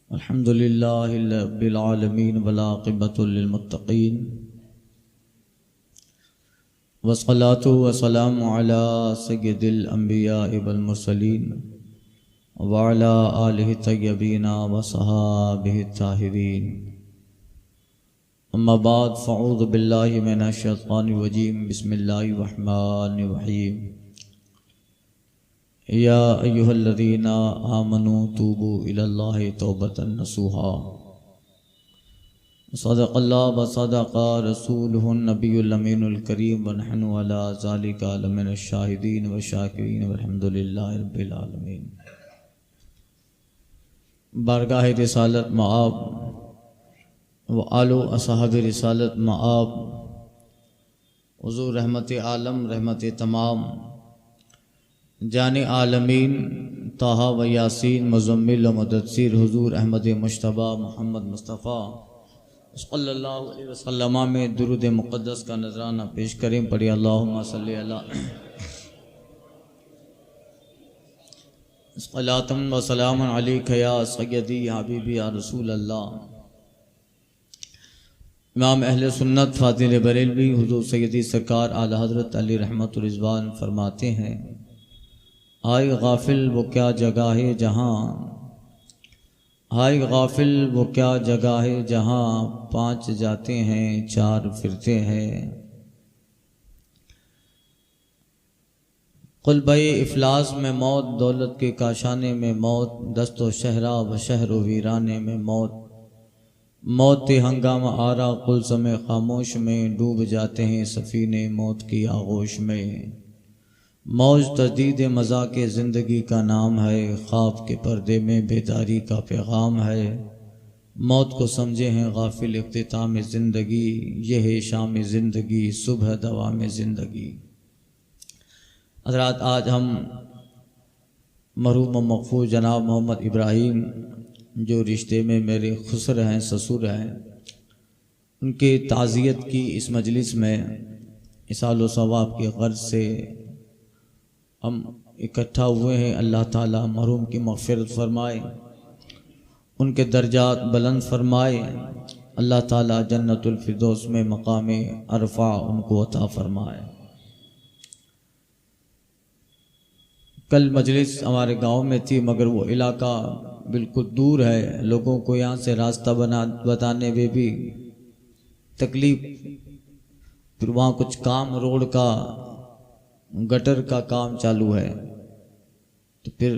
अल्हम्दुलिल्लाहि रब्बिल आलमीन वल आक़िबतु लिल मुत्तक़ीन वस्सलातु वस्सलामु अला सय्यिदिल अंबिया'i वल मुरसलीन व अला आलिहि तय्यबीन व सहाबिहि ताहिरीन। अम्मा बाद फ़अऊज़ु बिल्लाहि मिनश शैतानिर रजीम। बिस्मिल्लाहिर रहमानिर रहीम। या अय्युहल्लज़ीना आमनू तूबू इलल्लाहि तौबतन नसूहा। सदक़ल्लाहु व सदक़ रसूलुहुन नबियुल अमीनुल करीम व नहनु अला ज़ालिका लमिनश शाहिदीन व शाकिरीन वल्हम्दुलिल्लाहि रब्बिल आलमीन। बारगाह रिसालत मआब व आलो असहाब रिसालत मआब हुज़ूर रहमत आलम रहमत तमाम जाने आलमीन ताहा व यासीन मुज़म्मिल व मुदस्सिर हुज़ूर अहमद मुश्तबा मोहम्मद मुस्तफ़ा सल्लल्लाहु अलैहि वसल्लम में दुरूद मुक़द्दस का नजराना पेश करें। पढ़िए अल्लाहुम्मा सल्लि अला सलातम व सलामन अलैका या सय्यदी या हबीबी या रसूल अल्लाह। इमाम अहले सुन्नत फातिल बरेलवी हुज़ूर सय्यदी सरकार आला हज़रत अली रहमतुर रिज़वान फरमाते हैं, आए गाफिल वो क्या जगह है जहाँ, आए गाफिल वो क्या जगह है जहाँ पाँच जाते हैं चार फिरते हैं। क़ुल्बे इफ़लास में मौत, दौलत के काशाने में मौत, दस्तो शहरा व शहर वीराने में मौत, मौत हंगामा आरा कुल समय खामोश में डूब जाते हैं सफ़ीने मौत की आगोश में। मौज तजदीद मज़ा के ज़िंदगी का नाम है, ख्वाब के पर्दे में बेदारी का पैगाम है। मौत को समझे हैं गाफिल इख्तिताम ज़िंदगी, यह है शाम ज़िंदगी सुबह दवा में ज़िंदगी। हज़रात, आज हम मरहूम मक़फ़ूर जनाब मोहम्मद इब्राहीम जो रिश्ते में मेरे खुसर हैं ससुर हैं, उनके ताज़ियत की इस मजलिस में इसालो सवाब के गर्ज से हम इकट्ठा हुए हैं। अल्लाह ताला मरहूम की मग़फ़िरत फ़रमाए, उनके दर्जात बुलंद फ़रमाए। अल्लाह ताला जन्नतुल फ़िरदौस में मक़ाम अरफ़ा उनको अता फ़रमाए। कल मजलिस हमारे गांव में थी, मगर वो इलाका बिल्कुल दूर है, लोगों को यहाँ से रास्ता बताने में भी तकलीफ़। फिर वहाँ कुछ काम, रोड का, गटर का काम चालू है, तो फिर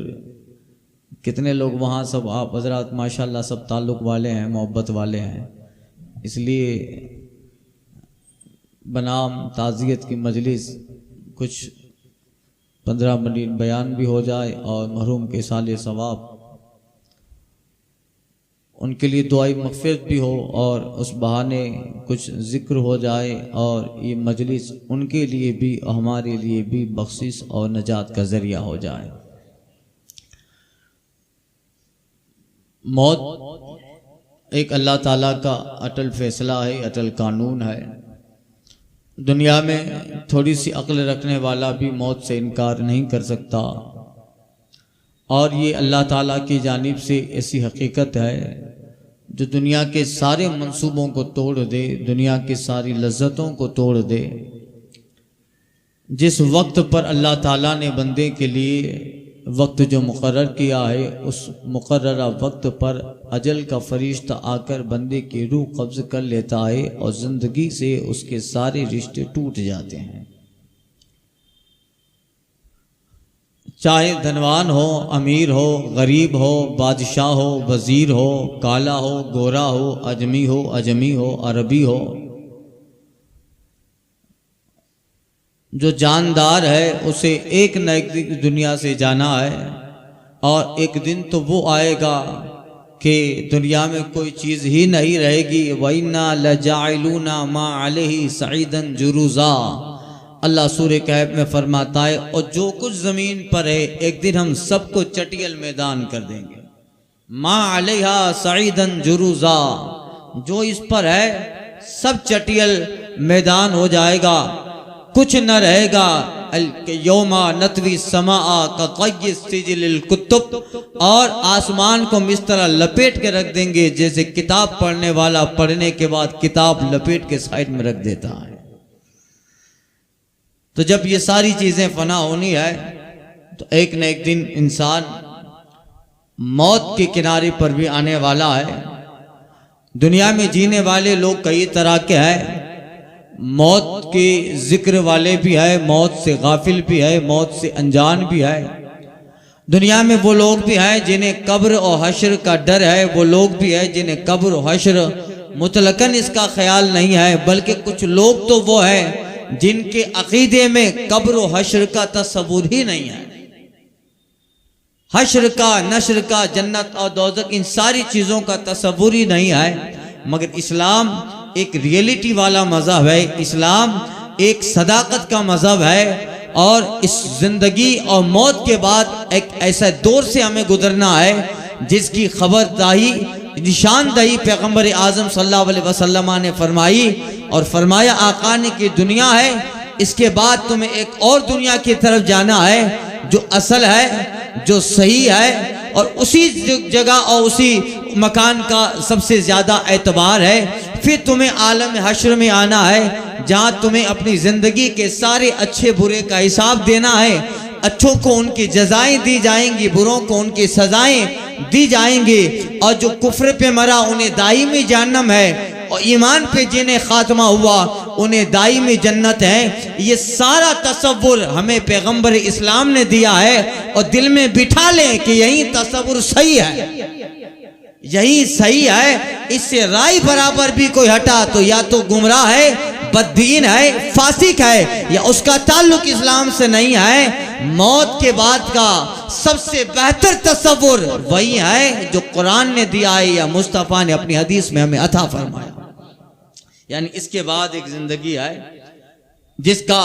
कितने लोग वहाँ, सब आप हज़रात माशाल्लाह सब ताल्लुक़ वाले हैं, मोहब्बत वाले हैं, इसलिए बनाम ताज़ियत की मजलिस कुछ 15 मिनट बयान भी हो जाए और मरहूम के साले सवाब उनके लिए दुआई मग़फ़िरत भी हो और उस बहाने कुछ ज़िक्र हो जाए और ये मजलिस उनके लिए भी और हमारे लिए भी बख्शिश और नजात का ज़रिया हो जाए। मौत एक अल्लाह ताला का अटल फ़ैसला है, अटल कानून है। दुनिया में थोड़ी सी अक्ल रखने वाला भी मौत से इनकार नहीं कर सकता, और ये अल्लाह ताला की जानिब से ऐसी हकीकत है जो दुनिया के सारे मंसूबों को तोड़ दे, दुनिया की सारी लज्जतों को तोड़ दे। जिस वक्त पर अल्लाह ताला ने बंदे के लिए वक्त जो मुकर्रर किया है, उस मुकर्ररा वक्त पर अजल का फरिश्ता आकर बंदे की रूह कब्ज़ कर लेता है और ज़िंदगी से उसके सारे रिश्ते टूट जाते हैं। चाहे धनवान हो, अमीर हो, गरीब हो, बादशाह हो, वज़ीर हो, काला हो, गोरा हो, अजमी हो, अजमी हो, अरबी हो, जो जानदार है उसे एक न एक दिन दुनिया से जाना है, और एक दिन तो वो आएगा कि दुनिया में कोई चीज़ ही नहीं रहेगी। वइन्ना लजाइलूना मा अलैहि सईदन जुरूज़ा, अल्लाह सूरह कहफ में फरमाता है, और जो कुछ ज़मीन पर है एक दिन हम सबको चटियल मैदान कर देंगे। मा अलैहा सईदन जुरूज़ा, जो इस पर है सब चटियल मैदान हो जाएगा, कुछ न रहेगा। यौमा नतवी समा का सिजिल कुतुब, और आसमान को हम इस तरह लपेट के रख देंगे जैसे किताब पढ़ने वाला पढ़ने के बाद किताब लपेट के साइड में रख देता है। तो जब ये सारी चीजें फना होनी है तो एक न एक दिन इंसान मौत के किनारे पर भी आने वाला है। दुनिया में जीने वाले लोग कई तरह के हैं, मौत के जिक्र वाले भी है, मौत से गाफिल भी है, मौत से अनजान भी है। दुनिया में वो लोग भी हैं जिन्हें कब्र और हश्र का डर है, वो लोग भी हैं जिन्हें कब्र और हश्र मुतलकन इसका ख्याल नहीं है, बल्कि कुछ लोग तो वो हैं जिनके अकीदे में कब्र और हश्र का तस्वुर ही नहीं है। हश्र का, नश्र का, जन्नत और दोज़ख, इन सारी चीज़ों का तस्वुर ही नहीं है। मगर इस्लाम एक रियलिटी वाला मज़हब है, इस्लाम एक सदाकत का मज़हब है, और इस ज़िंदगी और मौत के बाद एक ऐसा दौर से हमें गुजरना है जिसकी खबरदारी, निशानदही पैगम्बर आज़म सल्लल्लाहु अलैहि वसल्लम ने फरमाई, और फरमाया आका ने कि दुनिया है, इसके बाद तुम्हें एक और दुनिया की तरफ जाना है जो असल है, जो सही है, और उसी जगह और उसी मकान का सबसे ज़्यादा एतबार है। फिर तुम्हें आलम हश्र में आना है जहाँ तुम्हें अपनी ज़िंदगी के सारे अच्छे बुरे का हिसाब देना है। अच्छों को उनकी जजाएं दी जाएंगी, बुरों को उनकी सजाएं दी जाएंगी, और जो कुफ्र पे मरा उन्हें दायमी जहन्नम है, और ईमान पे जिन्हें खात्मा हुआ उन्हें दायमी जन्नत है। ये सारा तसव्वुर हमें पैगंबर इस्लाम ने दिया है, और दिल में बिठा लें कि यही तसव्वुर सही है, यही सही है। इससे राय बराबर भी कोई हटा तो या तो गुमराह है, बददीन है, फासिक है, या उसका ताल्लुक इस्लाम से नहीं है। मौत के बाद का सबसे बेहतर तसव्वुर वही है जो कुरान ने दिया है या मुस्तफ़ा ने अपनी हदीस में हमें अता फरमाया। यानी इसके बाद एक जिंदगी है जिसका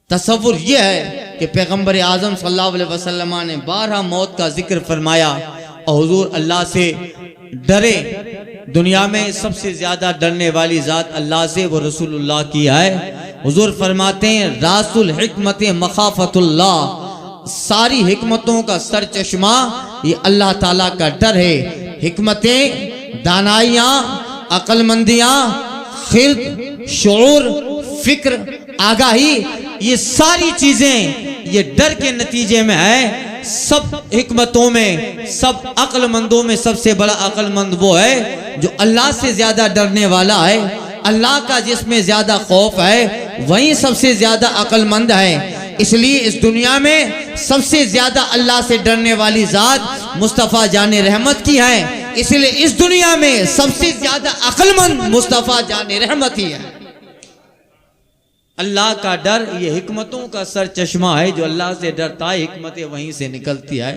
तसव्वुर यह है कि पैगंबर आज़म सल्लल्लाहु अलैहि वसल्लम ने 12 मौत का जिक्र फरमाया, और हुजूर अल्लाह से डरे। दुनिया में सबसे ज्यादा डरने वाली जात अल्लाह से वो रसूलुल्लाह की है। हुजूर फरमाते हैं रासुल हिकमत मखाफतुल्लाह, सारी हिकमतों का सर चश्मा ये अल्लाह ताला का डर है। हिकमतें, दानाइयाँ, अक्लमंदियाँ, खिर्द, शऊर, फिक्र, आगाही, ये सारी चीजें ये डर के नतीजे में है। सब हिकमतों में, सब अक्लमंदों में सबसे बड़ा अक्लमंद वो है जो अल्लाह से ज्यादा डरने वाला है। अल्लाह का जिसमें ज्यादा खौफ है वही सबसे ज्यादा अक्लमंद है। इसलिए इस दुनिया में सबसे ज्यादा अल्लाह से डरने वाली जात मुस्तफ़ा जाने रहमत की है। इसलिए इस दुनिया में सबसे ज्यादा अक्लमंद मुस्तफ़ा जाने रहमत ही है। अल्लाह का डर ये हिकमतों का सर चश्मा है। जो अल्लाह से डरता है हिकमतें वहीं से निकलती है,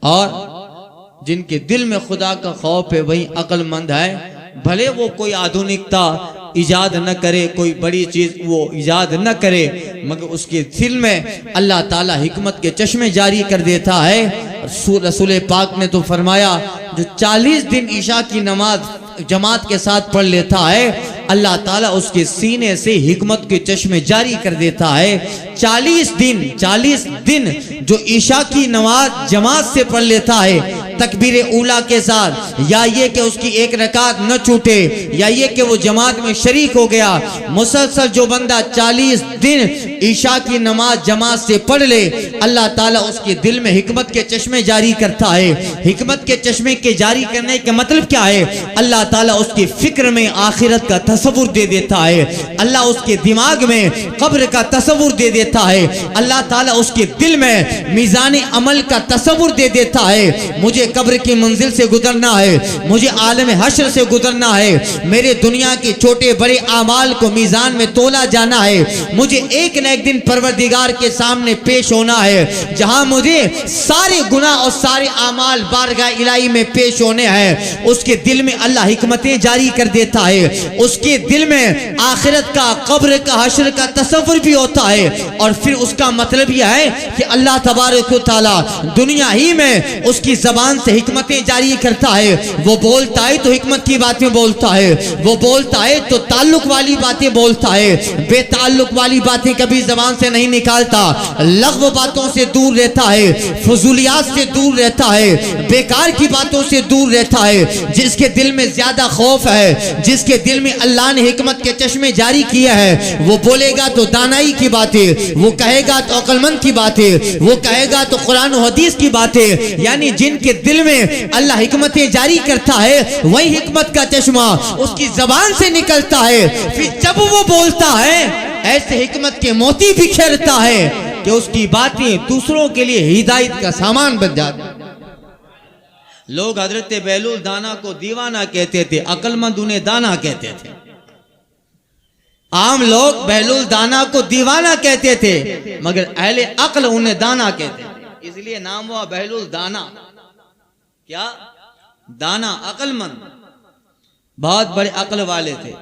और जिनके दिल में खुदा का खौफ है वही अक्लमंद है। भले वो कोई आधुनिकता इजाद न करे, कोई बड़ी चीज वो इजाद न करे, मगर उसके दिल में अल्लाह ताला हिकमत के चश्मे जारी कर देता है। रसूल पाक ने तो फरमाया जो 40 दिन ईशा की नमाज जमात के साथ पढ़ लेता है अल्लाह ताला उसके सीने से हिकमत के चश्मे जारी कर देता है। 40 दिन जो ईशा की नमाज जमात से पढ़ लेता है तकबीर ऊला के साथ, या ये कि उसकी एक रकात न छूटे, या ये कि वो जमात में शरीक हो गया, मुसलसल जो बंदा 40 दिन ईशा की नमाज जमात से पढ़ ले अल्लाह ताला उसके दिल में हिकमत के चश्मे जारी करता है। हिकमत के चश्मे के जारी करने का मतलब क्या है? अल्लाह ताला उसकी फिक्र में आखिरत का तस्वुर दे देता है। अल्लाह उसके दिमाग में कब्र का तस्वुर दे देता है। अल्लाह ताला उसके दिल में मीज़ान अमल का तस्वुर दे देता है। मुझे कब्र की मंजिल से गुजरना है, मुझे आलम हश्र से गुजरना है, मेरे दुनिया के छोटे बड़े आमाल को मीज़ान में तोला जाना है, मुझे एक न एक दिन परवरदिगार के सामने पेश होना है जहां मुझे सारे गुनाह और सारे आमाल बारगाह इलाही में पेश होने हैं। उसके दिल में अल्लाह हिकमतें जारी कर देता है। उसके दिल में आखिरत का, कब्र का, हश्र का तस्वुर भी होता है। और फिर उसका मतलब यह है कि अल्लाह तबारक व तआला दुनिया ही में उसकी जबान जबान से हिकमतें जारी करता है। वो बोलता है तो हिकमत की बातें बोलता है, वो बोलता है तो ताल्लुक वाली बातें बोलता है, बेताल्लुक वाली बातें कभी जबान से नहीं निकालता। लग़्व बातों से दूर रहता है, फजूलियात से दूर रहता है, बेकार की बातों से दूर रहता है। जिसके दिल में ज्यादा खौफ है, जिसके दिल में अल्लाह ने हिकमत के चश्मे जारी किया है, वो बोलेगा तो दानाई की बातें, वो कहेगा तो अक्लमंद की बातें, वो कहेगा तो कुरान और हदीस की बातें। यानी जिनके दिल में अल्लाह हिकमतें जारी करता है, वही हिकमत का चश्मा उसकी जबान से निकलता है। फिर जब वो बोलता है ऐसे हिकमत के मोती बिखेरता है कि उसकी बातें दूसरों के लिए हिदायत का सामान बन जाती है। लोग हजरत बहलूल दाना को दीवाना कहते थे, अक्लमंद उन्हें दाना कहते थे। आम लोग बहलूल दाना को दीवाना कहते थे, मगर अहले अक्ल उन्हें दाना कहते थे, इसलिए नाम हुआ बहलूल दाना। क्या? दाना, अक्लमंद, बहुत बड़े अक्ल वाले थे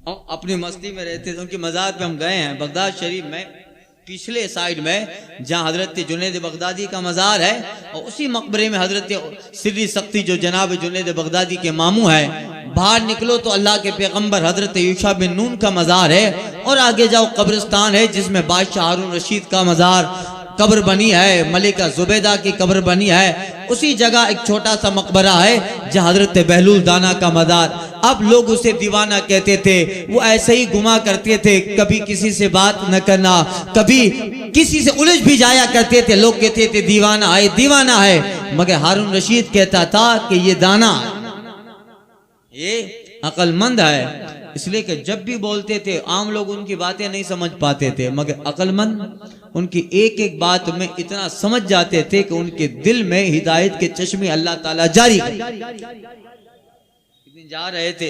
और अपनी मस्ती में रहते थे। उनकी मज़ार पे हम गए हैं बगदाद शरीफ में, पिछले साइड में जहां हजरत जुनैद बगदादी का मज़ार है, और उसी मकबरे में हजरत सिर्री सख्ती जो जनाब जुनैद बगदादी के मामू है। बाहर निकलो तो अल्लाह के पैगंबर हजरत यूशा बिन नून का मज़ार है, और आगे जाओ कब्रिस्तान है जिसमें बादशाह हारून रशीद का मज़ार कब्र बनी है, मलिका जुबैदा की कब्र बनी है। उसी जगह एक छोटा सा मकबरा है जहाँ हजरत बहलूल दाना का मज़ार। अब लोग उसे दीवाना कहते थे, वो ऐसे ही घुमा करते थे, कभी किसी से बात न करना, कभी किसी से उलझ भी जाया करते थे। लोग कहते थे दीवाना है, दीवाना है, मगर हारून रशीद कहता था कि ये दाना है, ये अक्लमंद है। इसलिए कि जब भी बोलते थे आम लोग उनकी बातें नहीं समझ पाते थे, मगर अक्लमंद उनकी एक एक बात में इतना समझ जाते थे कि उनके दिल में हिदायत के चश्मे अल्लाह ताला जारी। जा रहे थे,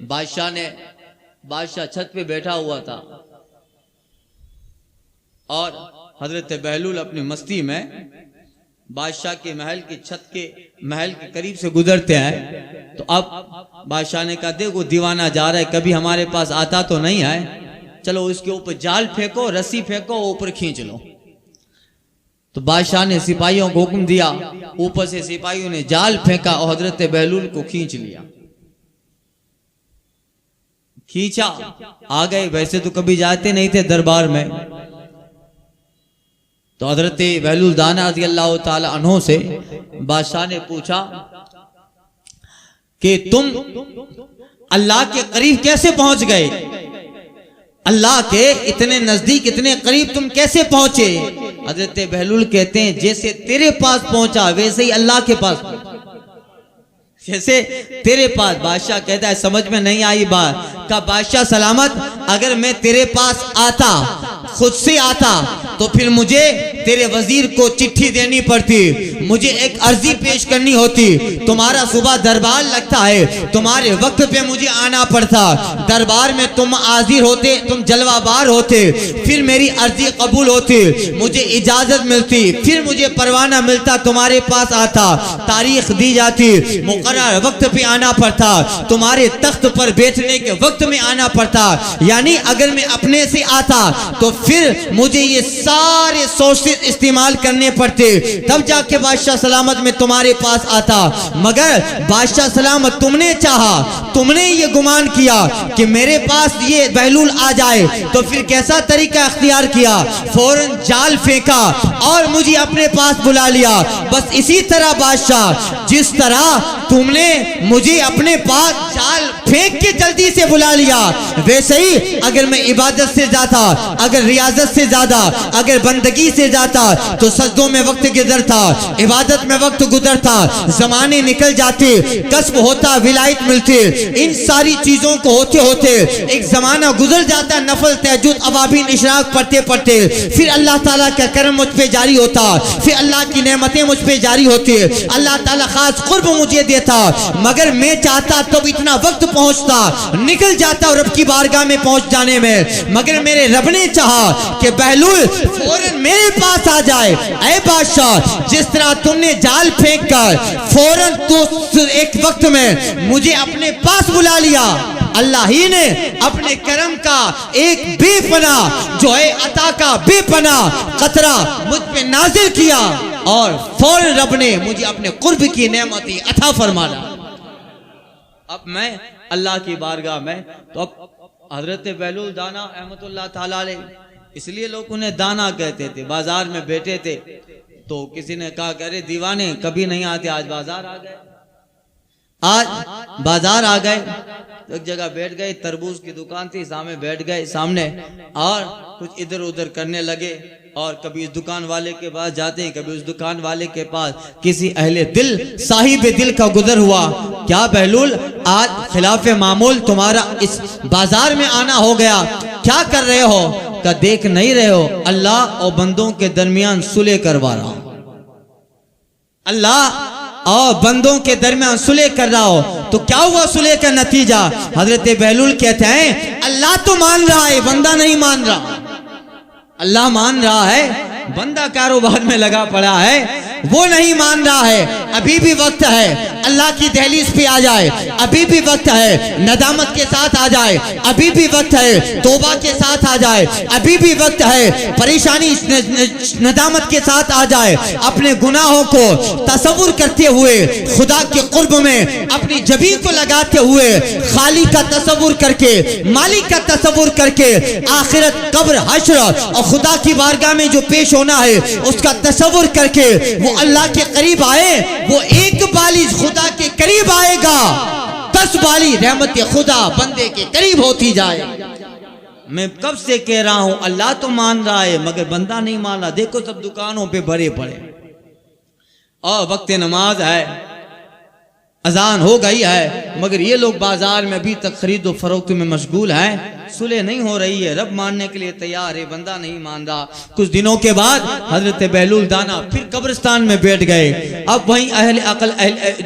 बादशाह छत पे बैठा हुआ था और हजरत बहलूल अपनी मस्ती में बादशाह के महल की छत के महल के करीब से गुजरते हैं। तो अब बादशाह ने कहा, देखो दीवाना जा रहा है, कभी हमारे पास आता तो नहीं है, चलो उसके ऊपर जाल फेंको, रस्सी फेंको, ऊपर खींच लो। तो बादशाह ने सिपाहियों को हुक्म दिया, ऊपर से सिपाहियों ने जाल फेंका और हजरत बहलूल को खींच लिया। खींचा, आ गए। वैसे तो कभी जाते नहीं थे दरबार में। तो हजरत बहलूल दाना रज़ी अल्लाह ताला अन्हो से बादशाह ने पूछा कि तुम अल्लाह के करीब कैसे पहुंच गए, अल्लाह के इतने नजदीक, इतने करीब तुम कैसे पहुंचे? हजरत बहलूल कहते हैं, जैसे तेरे पास पहुंचा वैसे ही अल्लाह के पास पहुंचा, जैसे तेरे पास। बादशाह कहता है, समझ में नहीं आई बात का? बादशाह सलामत, अगर मैं तेरे पास आता, खुद से आता, तो फिर मुझे तेरे वजीर को चिट्ठी देनी पड़ती, मुझे एक अर्जी पेश करनी होती। तुम्हारा सुबह दरबार लगता है, तुम्हारे वक्त पे मुझे आना पड़ता, दरबार में तुम हाजिर होते, तुम जलवाबार होते, फिर मेरी अर्जी कबूल होती, मुझे इजाजत मिलती, फिर मुझे परवाना मिलता, तुम्हारे पास आता, तारीख दी जाती, मुकर्रर वक्त पे आना पड़ता, तुम्हारे तख्त पर बैठने के वक्त में आना पड़ता। यानी अगर मैं अपने से आता तो फिर मुझे ये सारे सोर्सेस इस्तेमाल करने पड़ते, तब जाके बादशाह सलामत में तुम्हारे पास आता। मगर बादशाह सलामत, तुमने चाहा, तुमने ये गुमान किया कि मेरे पास ये बहलूल आ जाए, तो फिर कैसा तरीका अख्तियार किया? फौरन जाल फेंका और मुझे अपने पास बुला लिया। बस इसी तरह बादशाह, जिस तरह तुमने मुझे अपने पास जाल फेंक के जल्दी से बुला लिया, वैसे ही अगर मैं इबादत से जाता, अगर रियाजत से ज्यादा, अगर बंदगी से जाता, तो सजदों में वक्त गुजरता, इबादत में वक्त गुजरता, जमाने निकल जाते, कस्ब होता, विलायत मिलती, इन सारी चीजों को होते होते एक जमाना गुजर जाता, नफल तहज्जुद अवाबीन इशराक पढ़ते पढ़ते, फिर अल्लाह ताला का करम मुझ पे जारी होता, फिर अल्लाह की नेमतें मुझ पे जारी होती, अल्लाह ताला खास कुर्ब मुझे देता। मगर मैं चाहता तो इतना वक्त पहुंचता, निकल जाता रब की बारगाह में पहुंच जाने में, मगर मेरे रब ने चाहा कि बहलूल फौरन मेरे पास आ जाए। ऐ बादशाह, जिस तरह तुमने जाल फेंक कर फौरन तो एक वक्त में मुझे अपने पास बुला लिया, अल्लाह ही ने अपने करम का एक बेपना जो है अता का बेपना कतरा मुझ पे नाजिल किया। और फौरन रब ने मुझे अपने कुर्ब की नेमत अता फरमा दी। अब मैं अल्लाह की बारगाह में, तो अब हजरत बहलूल दाना रहमतुल्लाह ताला अलैह, इसलिए लोग उन्हें दाना कहते थे। बाजार में बैठे थे तो किसी ने कहा कि अरे दीवाने कभी नहीं आते, आज बाजार आ गए, आज बाजार आ गए। तो एक जगह बैठ गए, तरबूज की दुकान थी, सामने बैठ गए सामने और कुछ इधर उधर करने लगे। और कभी इस दुकान वाले के पास जाते हैं, कभी उस दुकान वाले के पास। किसी अहले दिल साहिब दिल का गुजर हुआ, क्या बहलूल आज खिलाफ मामूल तुम्हारा इस बाजार में आना हो गया, क्या कर रहे हो? का देख नहीं रहे हो अल्लाह और बंदों के दरमियान सुलह करवा रहा हूं, अल्लाह और बंदों के दरमियान सुलह कर रहा हो। तो क्या हुआ सुलह का नतीजा? हजरत बहलूल कहते हैं अल्लाह तो मान रहा है, बंदा नहीं मान रहा। अल्लाह मान रहा है, बंदा कारोबार में लगा पड़ा है, वो नहीं मान रहा है। अभी भी वक्त है अल्लाह की दहलीज पे आ जाए, अभी भी वक्त है नदामत के साथ आ जाए, अभी भी वक्त है तौबा के साथ आ जाए, अभी भी वक्त है परेशानी नदामत के साथ आ जाए। अपने गुनाहों को तसव्वुर करते हुए, खुदा के कुर्ब में अपनी जबीन को लगाते हुए, खाली का तसव्वुर करके, मालिक का तसव्वुर करके, आखिरत कब्र हश्र और खुदा की बारगाह में जो पेश होना है उसका तसव्वुर करके वो अल्लाह के करीब आए। वो एक बाली खुदा के करीब आएगा, 10 बाली रहमत खुदा बंदे के करीब होती जाए। मैं कब से कह रहा हूं अल्लाह तो मान रहा है मगर बंदा नहीं मान रहा। देखो सब दुकानों पे भरे पड़े और वक्त नमाज है, अजान हो गई है, मगर ये लोग बाजार में अभी तक खरीदो फरोख्त में मशगूल हैं। सुलह नहीं हो रही है, रब मानने के लिए तैयार है, बंदा नहीं मान रहा। कुछ दिनों के बाद हजरत बहलूल दाना फिर कब्रिस्तान में बैठ गए। अब वहीं अहले अकल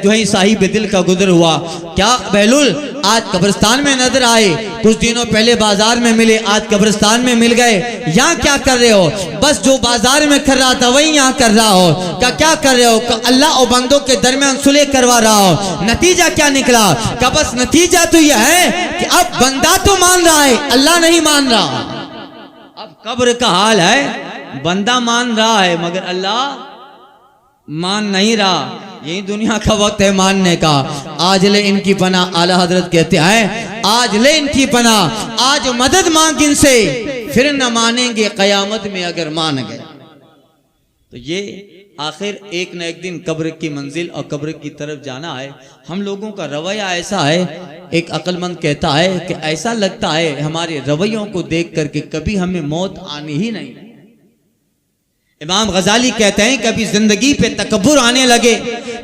जो है साहिब दिल का गुजर हुआ, क्या बहलूल आज कब्रिस्तान में नजर आए? कुछ दिनों पहले बाजार में मिले, आज कब्रिस्तान में मिल गए, यहाँ क्या कर रहे हो? बस जो बाजार में कर रहा था वही यहाँ कर रहा हो। क्या कर रहे हो? अल्लाह और बंदों के दरमियान सुलह करवा रहा हो। नतीजा क्या निकला? का बस नतीजा तो यह है कि अब बंदा तो मान रहा है, अल्लाह नहीं मान रहा। अब कब्र का हाल है, बंदा मान रहा है मगर अल्लाह मान नहीं रहा। यही दुनिया का वक्त है मानने का। आज ले इनकी पनाह, आला हजरत कहते हैं आज ले इनकी पनाह, आज मदद मांग इनसे, फिर न मानेंगे कयामत में अगर मान गए। तो ये आखिर एक न एक दिन कब्र की मंजिल और कब्र की तरफ जाना है। हम लोगों का रवैया ऐसा है, एक अक्लमंद कहता है कि ऐसा लगता है हमारे रवैयों को देख करके कभी हमें मौत आनी ही नहीं। इमाम गजाली कहते हैं कभी जिंदगी पे तकब्बुर आने लगे,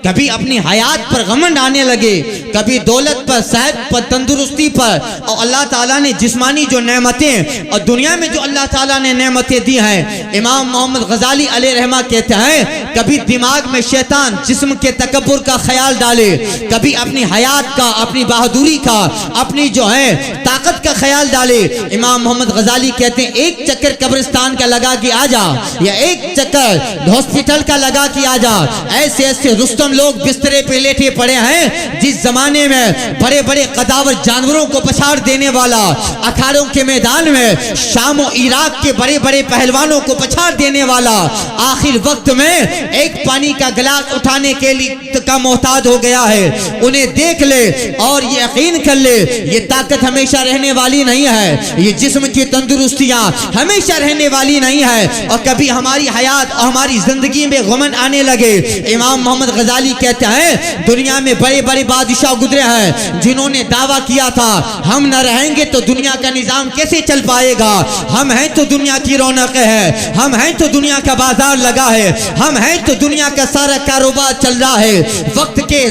कभी अपनी हयात पर घमंड आने लगे, कभी दौलत पर, सेहत पर, तंदुरुस्ती पर, और अल्लाह ताला ने जिस्मानी जो नेमतें और दुनिया में जो अल्लाह ताला ने नेमतें दी हैं। इमाम मोहम्मद गजाली अलैहि रहमा कहते हैं कभी दिमाग में शैतान जिस्म के तकब्बुर का ख्याल डाले, कभी अपनी हयात का, अपनी बहादुरी का, अपनी जो है ताकत का ख्याल डाले। इमाम मोहम्मद गजाली कहते हैं एक चक्कर कब्रिस्तान का लगा के आ जा, या एक चक्कर हॉस्पिटल का लगा के आ जा। ऐसे ऐसे रुस्तम लोग बिस्तरे पे लेटे पड़े हैं जिस जमाने में बड़े बड़े कदावर जानवरों को पछाड़ देने वाला, अखाड़ों के मैदान में शाम और इराक के बड़े बड़े पहलवानों को पछाड़ देने वाला, आखिर वक्त में एक पानी का गिलास उठाने के लिए का मोहताज हो गया है। उन्हें देख ले और ये यकीन कर ले ये ताकत हमेशा रहने वाली नहीं है, ये जिस्म की तंदुरुस्तियां हमेशा रहने वाली नहीं है, और कभी हमारी हयात और हमारी जिंदगी में गुमन आने लगे। इमाम मोहम्मद गजाली कहते हैं दुनिया में बड़े बड़े बादशाह गुजरे हैं जिन्होंने दावा किया था हम न रहेंगे तो दुनिया का निजाम कैसे चल पाएगा, हम हैं तो दुनिया की रौनक है, हम हैं तो दुनिया का बाजार लगा है, हम हैं तो दुनिया का सारा कारोबार चल रहा है। वक्त के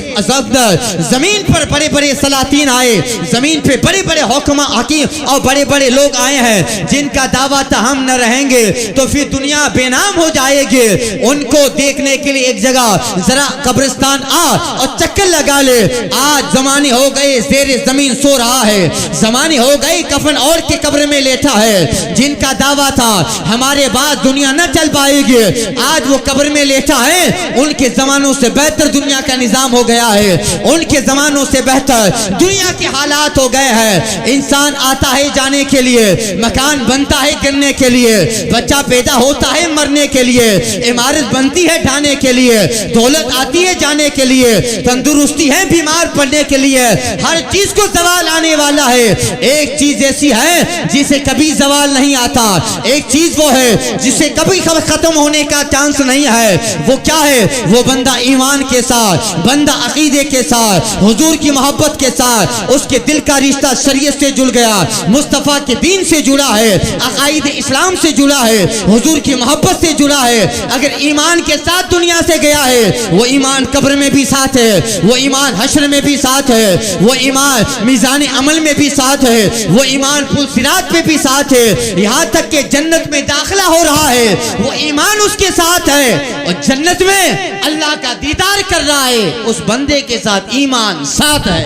जमीन पर बड़े बड़े सलातीन आए, जमीन पे बड़े बड़े हुक्मा हकीम और बड़े बड़े लोग आए हैं जिनका दावा था हम न रहेंगे तो फिर दुनिया बेनाम हो जाएगी। उनको देखने के लिए एक जगह जरा कब्रिस्तान आ और चक्कर लगा ले। आज जमाने हो गए जेरे जमीन सो रहा है, जमाने हो गए कफन और के कब्र में लेटा है। जिनका दावा था हमारे बाद दुनिया न चल पाएगी, आज वो कब्र में लेटा है है उनके जमानों से बेहतर दुनिया का निजाम हो गया है, उनके जमानों से बेहतर दुनिया के हालात हो गए हैं। इंसान आता है जाने के लिए, मकान बनता है गिरने के लिए, बच्चा पैदा होता है मरने के लिए, इमारत बनती है ढाने के लिए, दौलत आती है जाने के लिए, तंदुरुस्ती है बीमार पड़ने के लिए, हर चीज को जवाल आने वाला है। एक चीज ऐसी है जिसे कभी जवाल नहीं आता, एक चीज वो है जिसे कभी खत्म होने का चांस नहीं है। वो क्या है? वो बंदा ईमान के साथ, बंदा अकीदे के साथ, हुजूर की मोहब्बत के साथ, उसके दिल का रिश्ता शरीयत से जुड़ गया, मुस्तफा के दीन से जुड़ा है, अकाईद इस्लाम से जुड़ा है, हुजूर की मोहब्बत से जुड़ा है। अगर ईमान के साथ दुनिया से गया है, वो ईमान कब्र में भी साथ है, वो ईमान हश्र में भी साथ है, वो ईमान मीज़ान अमल में भी साथ है, वो ईमान पुल सिरात पे भी साथ है, यहाँ तक कि जन्नत में दाखिला हो रहा है वो ईमान उसके साथ है, और जन्नत में अल्लाह का दीदार कर रहा है उस बंदे के साथ ईमान साथ है।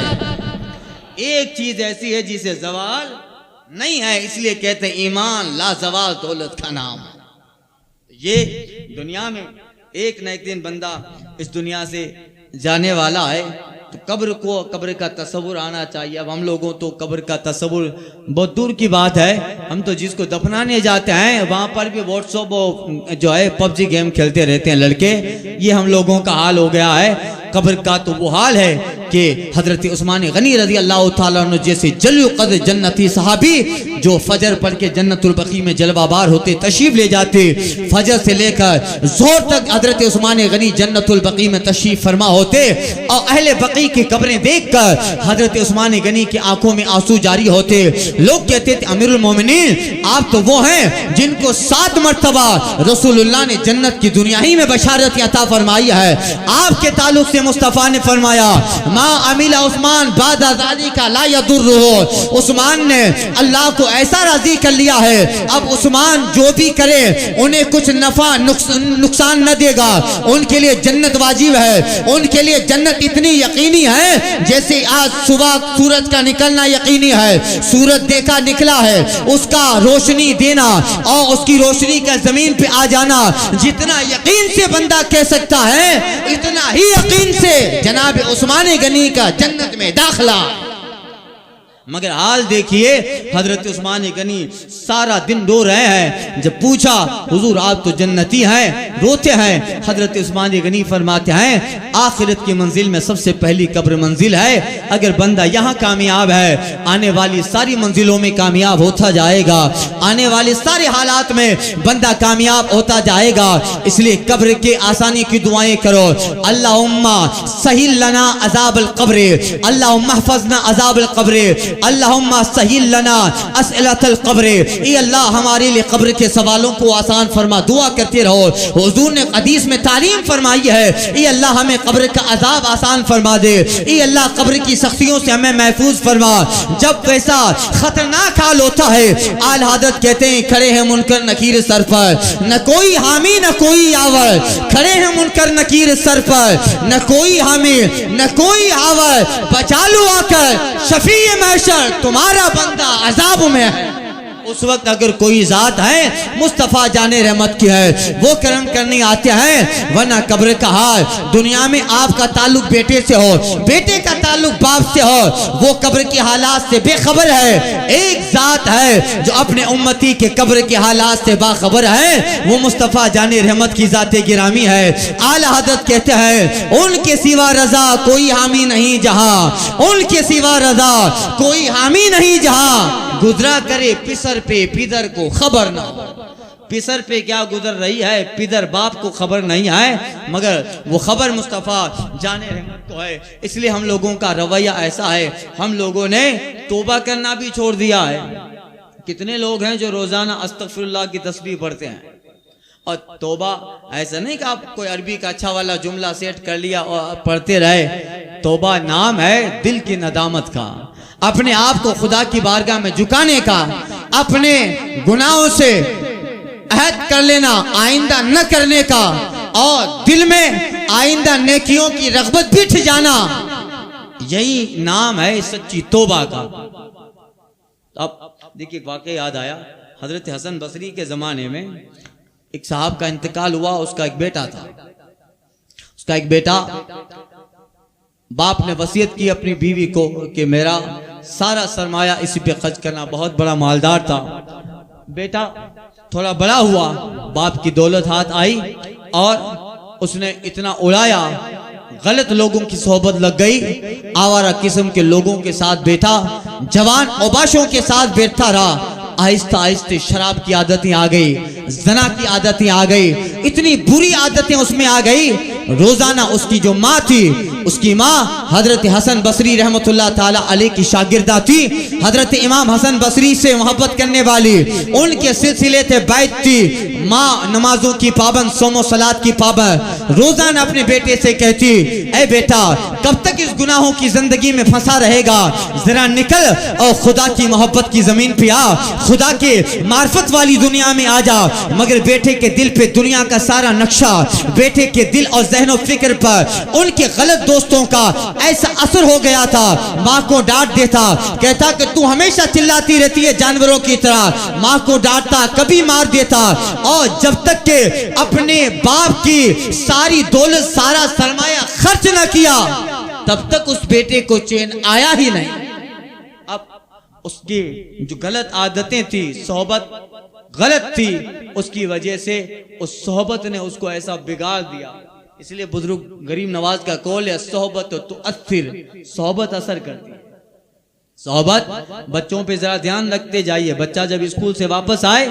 एक चीज ऐसी है जिसे जवाल नहीं है, इसलिए कहते हैं ईमान लाजवाल दौलत का नाम है। ये दुनिया में एक न एक दिन बंदा इस दुनिया से जाने वाला है, तो कब्र का तस्वुर आना चाहिए। अब हम लोगों तो कब्र का तस्वुर बहुत दूर की बात है, हम तो जिसको दफनाने जाते हैं वहां पर भी व्हाट्सएप जो है पबजी गेम खेलते रहते हैं लड़के, ये हम लोगों का हाल हो गया है। कब्र का तो वो हाल है कि हजरत उस्मान गनी रजी अल्लाह तआला अन्हु जैसे जल्ल कद्र जन्नती सहाबी जो फजर पढ़ के जन्नतुल बकी में जलवाबार होते, तशरीफ ले जाते, फजर से लेकर जोर तक हजरत उस्मान गनी जन्नतुल बकी में तशरीफ फरमा होते, और अहले बकी की कब्रें देखकर हजरत उस्मान गनी की आंखों में आंसू जारी होते। लोग कहते थे अमीरुल मोमिनीन आप तो वो हैं जिनको 7 मरतबा रसूलुल्लाह ने जन्नत की दुनिया ही में बशारत अता फरमाई है। आपके ताल्लुक से मुस्तफा ने फरमाया मा अमिला उस्मान बादा ज़ाली का ला यदुर्रुहु, उस्मान ने अल्लाह को ऐसा राजी कर लिया है अब उस्मान जो भी करे उन्हें कुछ नफा नुकसान न देगा, उनके लिए जन्नत वाजिब है, उनके लिए जन्नत इतनी यकीनी है जैसे आज सुबह सूरज का निकलना यकीनी है। सूरज देखा निकला है, उसका रोशनी देना और उसकी रोशनी का जमीन पे आ जाना जितना यकीन से बंदा कह सकता है, इतना ही यकीन से जनाब उस्मान गनी का जन्नत में दाखिला। मगर हाल देखिए हजरत उस्मान गनी सारा दिन रो रहे हैं। जब पूछा हुजूर आप तो जन्नती हैं, रोते हैं, हजरत उस्मान गनी फरमाते हैं आखिरत की मंजिल में सबसे पहली कब्र मंजिल है। अगर बंदा यहाँ कामयाब है आने वाली सारी मंजिलों में कामयाब होता जाएगा, आने वाले सारे हालात में बंदा कामयाब होता जाएगा। इसलिए कब्र के आसानी की दुआएं करो। अल्लाहुम्मा सहिल लना अज़ाबल क़ब्र, अल्लाहुम्मा हफ़ज़ना अज़ाबल क़ब्र, अल्लाहुम्मा सहिल लना असइलतल क़ब्र। ये अल्लाह हमारे लिए कब्र के सवालों को आसान फरमा, दुआ करते रहो। हुजूर ने हदीस में तालीम फरमाई है ये अल्लाह हमें कब्र का अजाब आसान फरमा दे, ये अल्लाह कब्र की सख्तियों से हमें महफूज फरमा। जब वैसा खतरनाक हाल होता है आल हादत कहते हैं खड़े हैं मुनकर नकीर सर पर, न कोई हामी न कोई आवर, खड़े हैं मुनकर नकीर सर पर, न कोई हामी न कोई आवर, बचा लो आकर शफीए महशर तुम्हारा बंदा अजाब में है। उस वक्त अगर कोई जात है मुस्तफ़ा जाने रहमत की है वो करम करने आते हैं, वरना कब्र का हाल दुनिया में आपका ताल्लुक बेटे से हो, बेटे का ताल्लुक बाप से हो, वो कब्र के हालात से बेखबर है। एक जात है जो अपने उम्मती के कब्र के हालात से बाखबर है, वो मुस्तफ़ा जाने रहमत की जाते गिरामी है। आला हज़रत कहते हैं उनके सिवा रजा कोई हामी नहीं जहां, उनके सिवा रजा कोई हामी नहीं जहां, गुजरा करे पिसर पे पिदर को खबर ना हो। पिसर पे क्या गुजर रही है पिदर बाप को खबर नहीं है, मगर वो खबर मुस्तफ़ा जाने रहमत को है। इसलिए हम लोगों का रवैया ऐसा है, हम लोगों ने तौबा करना भी छोड़ दिया है। कितने लोग हैं जो रोजाना अस्तगफिरुल्लाह की तस्बीह पढ़ते हैं, और तौबा ऐसा नहीं कि आप कोई अरबी का अच्छा वाला जुमला सेट कर लिया और पढ़ते रहे। तौबा नाम है दिल की नदामत का, अपने आप को खुदा की बारगाह में झुकाने का, अपने गुनाहों से अहद कर लेना आइंदा न करने का, और दिल में आइंदा नेकियों की रग़बत बिठ जाना, यही नाम है सच्ची तौबा का। अब देखिए एक वाक़या याद आया, हजरत हसन बसरी के ज़माने में एक साहब का इंतकाल हुआ, उसका एक बेटा था। उसका एक बेटा, बाप ने वसीयत की अपनी बीवी को कि मेरा सारा सरमाया इसी पे खर्च करना, बहुत बड़ा मालदार था। बेटा थोड़ा बड़ा हुआ, बाप की दौलत हाथ आई और उसने इतना उड़ाया, गलत लोगों की सोहबत लग गई, आवारा किस्म के लोगों के साथ बैठा, जवान औबाशों के साथ बैठता रहा। आहिस्ता आहिस्ते शराब की आदतें आ गई, जना की आदतें आ गई, इतनी बुरी आदतें उसमें आ गई। रोजाना उसकी जो माँ थी, उसकी माँ हजरत हसन बसरी रहमतुल्लाह ताला अलैह की शागिर्दा थी, हजरत इमाम हसन बसरी से मोहब्बत करने वाली, उनके सिलसिले थे बैत थी। माँ नमाजों की पाबंद, सोमो सलात की पाबंद, रोजाना अपने बेटे से कहती, ऐ बेटा कब तक इस गुनाहों की जिंदगी में फंसा रहेगा, जरा निकल और खुदा की मोहब्बत की जमीन पे आ, खुदा के मार्फत वाली दुनिया में आ जा। मगर बेटे के दिल पे दुनिया का सारा नक्शा, बेटे के दिल और ज़हन फिक्र पर उनके गलत दोस्तों का ऐसा असर हो गया था। माँ को डांट देता, कहता कि तू हमेशा चिल्लाती रहती है जानवरों की तरह। माँ को डांटता, कभी मार देता, और जब तक के अपने बाप की सारी दौलत, सारा सरमाया खर्च न किया, तब तक उस बेटे को चैन आया ही नहीं। अब उसकी जो गलत आदतें थी, सोहबत गलत थी, उसकी वजह से उस सोहबत ने उसको ऐसा बिगाड़ दिया। इसलिए बुजुर्ग गरीब नवाज का कौल है, सोहबत तो अस्थिर, सोहबत असर करती है। सोहबत, बच्चों पे जरा ध्यान रखते जाइए। बच्चा जब स्कूल से वापस आए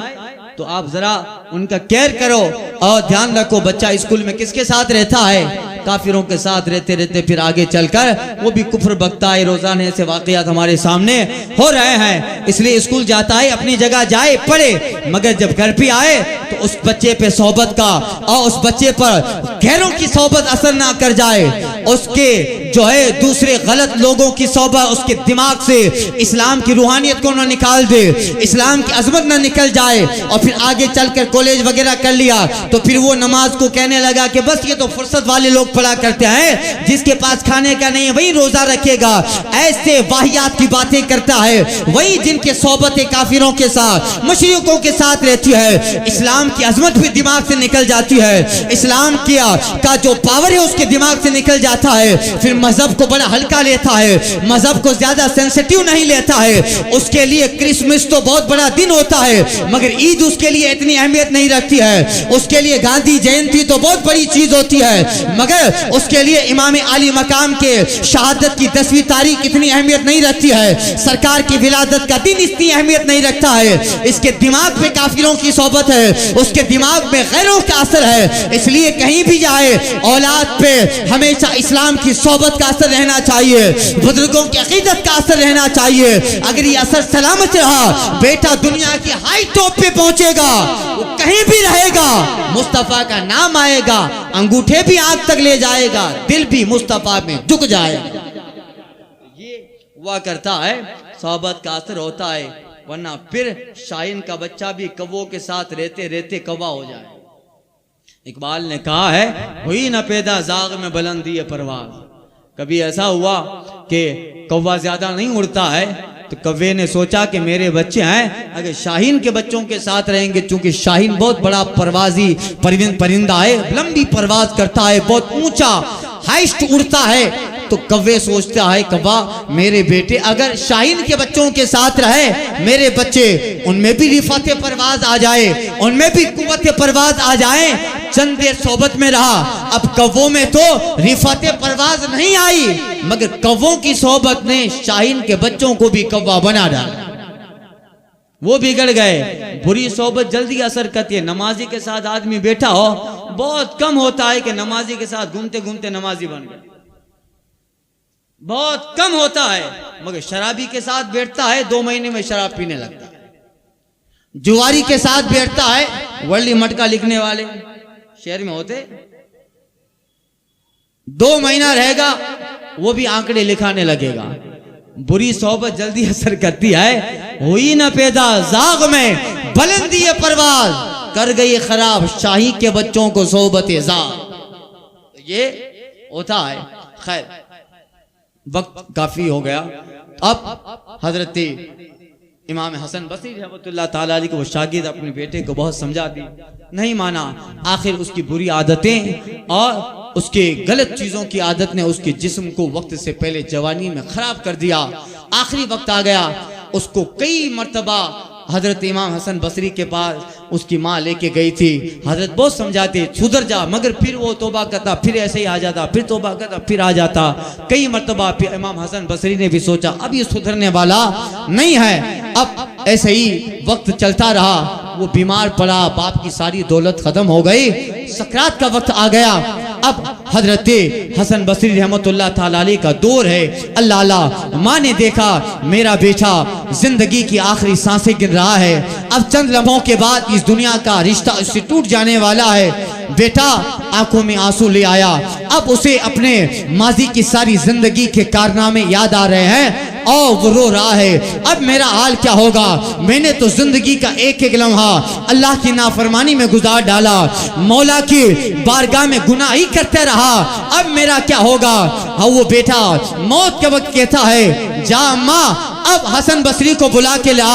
तो आप जरा उनका केयर करो और ध्यान रखो बच्चा स्कूल में किसके साथ रहता है। काफिरों के साथ रहते रहते फिर आगे चलकर वो भी कुफ्र बकता है। रोजाना ऐसे वाकयात हमारे सामने हो रहे हैं। इसलिए स्कूल जाता है, अपनी जगह जाए, पढ़े, मगर जब घर पे आए तो उस बच्चे पे सोहबत का और उस बच्चे पर गैरों की सोहबत असर ना कर जाए, उसके जो है दूसरे गलत लोगों की सोहबत उसके दिमाग से इस्लाम की रूहानियत को ना निकाल दे, इस्लाम की अजमत ना निकल जाए, और फिर आगे चलकर कॉलेज वगैरह कर लिया तो फिर वो नमाज को कहने लगा कि बस ये तो फुर्सत वाले लोग पढ़ा करते हैं, जिसके पास खाने का नहीं है वही रोजा रखेगा। ऐसे वाहियात की बातें करता है, वही जिनके सोहबतें काफिरों के साथ, मुशरिकों के साथ रहती है। इस्लाम की अजमत भी दिमाग से निकल जाती है, इस्लाम का जो पावर है उसके दिमाग से निकल जाता है। फिर मजहब को बड़ा हल्का लेता है, मजहब को ज्यादा सेंसिटिव नहीं लेता है। उसके लिए क्रिसमस तो बहुत बड़ा दिन होता है, मगर ईद उसके लिए इतनी अहमियत नहीं रखती है। उसके लिए गांधी जयंती तो बहुत बड़ी चीज होती है, मगर उसके लिए इमाम आली मकाम के शहादत की 10वीं तारीख इतनी अहमियत नहीं रखती है। सरकार की विलादत का दिन इतनी अहमियत नहीं रखता है। इसके दिमाग पे काफिरों की सोहबत है, उसके दिमाग में गैरों का असर है। इसलिए कहीं भी जाए औलाद पे हमेशा इस्लाम की सोहबत का असर रहना चाहिए, बुजुर्गों की अकीदत का असर रहना चाहिए। अगर ये असर सलामत रहा, बेटा दुनिया की हाई टॉप पे पहुंचेगा, वो कहीं भी रहेगा, मुस्तफा का नाम आएगा, अंगूठे भी आग तक ले जाएगा, दिल भी मुस्तफा में झुक जाएगा। ये हुआ करता है, सोहबत का असर होता है, वरना फिर शाहीन का बच्चा भी कौवों के साथ रहते रहते कौवा हो जाए। इकबाल ने कहा है, हुई न पैदा जाग में बुलंदी परवाज। कभी ऐसा हुआ कि कौवा ज्यादा नहीं उड़ता है, तो कौवे ने सोचा कि मेरे बच्चे हैं, अगर शाहीन के बच्चों के साथ रहेंगे, क्योंकि शाहीन बहुत बड़ा परवाजी परिंदा है, लंबी परवाज करता है, बहुत ऊंचा हाइस्ट उड़ता है। तो कौवे सोचता है, कौवा मेरे बेटे अगर शाहीन के बच्चों के साथ रहे, मेरे बच्चे उनमें भी रिफात परवाज आ जाए, उनमें भी कुव्वत परवाज आ जाए। चंद देर सोहबत में रहा, अब कौवों में तो रिफात परवाज नहीं आई, मगर कौवों की सोहबत ने शाहीन के बच्चों को भी कौवा बना डाला। वो बिगड़ गए। बुरी सोहबत जल्दी असर करती है। नमाजी के साथ आदमी बैठा हो, बहुत कम होता है कि नमाजी के साथ घूमते घूमते नमाजी बन गए, बहुत कम होता है। मगर शराबी के साथ बैठता है, 2 महीने में शराब पीने लगता है। जुआरी के साथ बैठता है, वर्ली मटका लिखने वाले शहर में होते, 2 महीना रहेगा वो भी आंकड़े लिखाने लगेगा। बुरी सोहबत जल्दी असर करती है। हुई न पैदा जाग में बुलंदी परवाज, कर गई खराब शाही के बच्चों को सोहबत जाग। ये होता है। खैर वक्त काफी हो गया। अब हजरत इमाम हसन बसरी रहमतुल्लाह ताला अलैह को वो शागिर्द अपने बेटे को बहुत समझा दी, नहीं माना। आखिर उसकी बुरी आदतें और उसके गलत चीज़ों की आदत ने उसके जिस्म को वक्त से पहले जवानी में ख़राब कर दिया। आखिरी वक्त आ गया, उसको कई मरतबा हजरत इमाम हसन बसरी के पास उसकी माँ लेके गई थी। हजरत बहुत समझाते सुधर जा, मगर फिर वो तौबा करता, फिर ऐसे ही आ जाता, फिर तौबा करता, फिर आ जाता। कई मरतबा फिर इमाम हसन बसरी ने भी सोचा अब ये सुधरने वाला नहीं है। अब ऐसे ही वक्त चलता रहा, वो बीमार पड़ा, बाप की सारी दौलत खत्म हो गई, सकरात का वक्त आ गया। अब हजरत हसन बसरी रहमतुल्लाह ताला अलैह का दौर है। अल्लाह अल्लाह, माँ ने देखा मेरा बेटा जिंदगी की आखिरी सांसें गिन रहा है, अब चंद लम्हों के बाद इस दुनिया का रिश्ता उससे टूट जाने वाला है। बेटा आंखों में आंसू ले आया, अब उसे अपने माजी की सारी जिंदगी के कारनामे याद आ रहे हैं और वो रो रहा है, अब मेरा हाल क्या होगा। मैंने तो जिंदगी का एक एक लम्हा अल्लाह की नाफरमानी में गुजार डाला, मौला की बारगाह में गुनाह ही करते रहा, अब मेरा क्या होगा। हाँ, वो बेटा मौत के वक्त कहता है जा अम्मा अब हसन बसरी को बुला के ला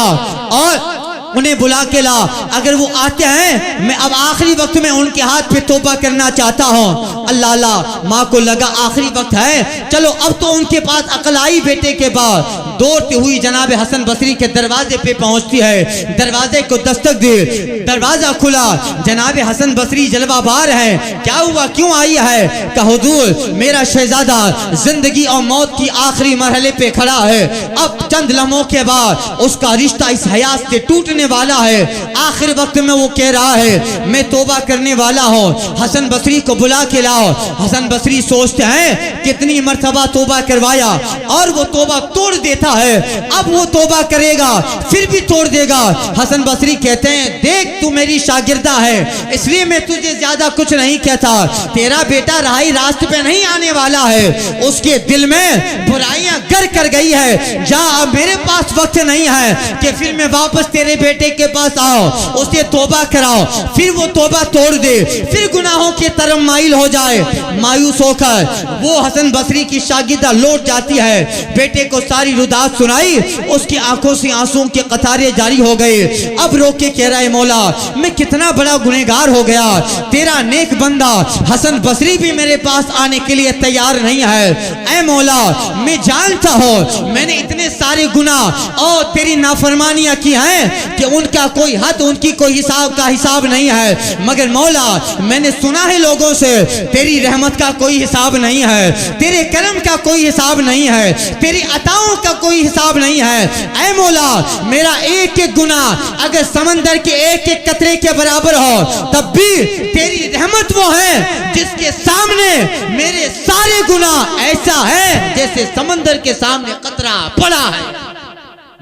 और उन्हें बुला के ला, अगर वो आते हैं मैं अब आखिरी वक्त में उनके हाथ पे तौबा करना चाहता हूँ। अल्लाह अल्लाह, माँ को लगा आखिरी वक्त है, चलो अब तो उनके पास अकल आई बेटे के बाद। दौड़ती हुई जनाब हसन बसरी के दरवाजे पे पहुंचती है, दरवाजे को दस्तक दी, दरवाजा खुला, जनाब हसन बसरी जलवाबार है, क्या हुआ क्यों आई है। कहा हुजूर मेरा शहजादा जिंदगी और मौत की आखिरी मरहले पे खड़ा है, अब चंद लम्हों के बाद उसका रिश्ता इस हयात से टूटने वाला है। आखिर वक्त में वो कह रहा है मैं तौबा करने वाला हूँ, हसन बसरी को बुला के लाओ। हसन बसरी सोचते हैं कितनी मर्तबा तौबा करवाया और वो तौबा तोड़ देता है, अब वो तौबा करेगा फिर भी तोड़ देगा। हसन बसरी कहते हैं देख तू मेरी शागिर्दा है, इसलिए मैं तुझे ज्यादा कुछ नहीं कहता, तेरा बेटा राही रास्ते पे नहीं आने वाला है, उसके दिल में बुराइयां गर कर गई है, जा अब मेरे पास वक्त नहीं है कि फिर मैं वापस तेरे बेटे के पास आओ, उसे तौबा कराओ, फिर वो तौबा तोड़ दे, फिर गुनाहों की तरफ माइल हो जाए। मायूस होकर वो हसन बसरी की शागिर्दा लौट जाती है, बेटे को सारी रुदात सुनाई, उसकी आंखों से आंसुओं के कतारे जारी हो गए। अब रोक के कह रहा है मौला मैं कितना बड़ा गुनहगार हो गया, तेरा नेक बंदा हसन बसरी भी मेरे पास आने के लिए तैयार नहीं है। ऐ मौला मैं जानता हूँ मैंने इतने सारे गुनाह और तेरी नाफरमानियां की हैं कि उनका कोई हद, उनकी कोई हिसाब नहीं है, मगर मौला मैंने सुना है लोगों से तेरी रहमत का कोई हिसाब नहीं है, तेरे करम का कोई हिसाब नहीं है, तेरी अताओं का कोई हिसाब नहीं है। ऐ मौला मेरा एक एक गुनाह अगर समंदर के एक एक कतरे के बराबर हो तब भी तेरी रहमत वो है जिसके सामने मेरे सारे गुनाह ऐसा है जैसे समंदर के सामने कतरा पड़ा है।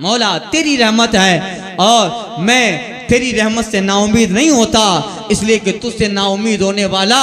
मौला तेरी रहमत है और मैं तेरी रहमत से नाउमीद नहीं होता, इसलिए कि तुझसे नाउमीद होने वाला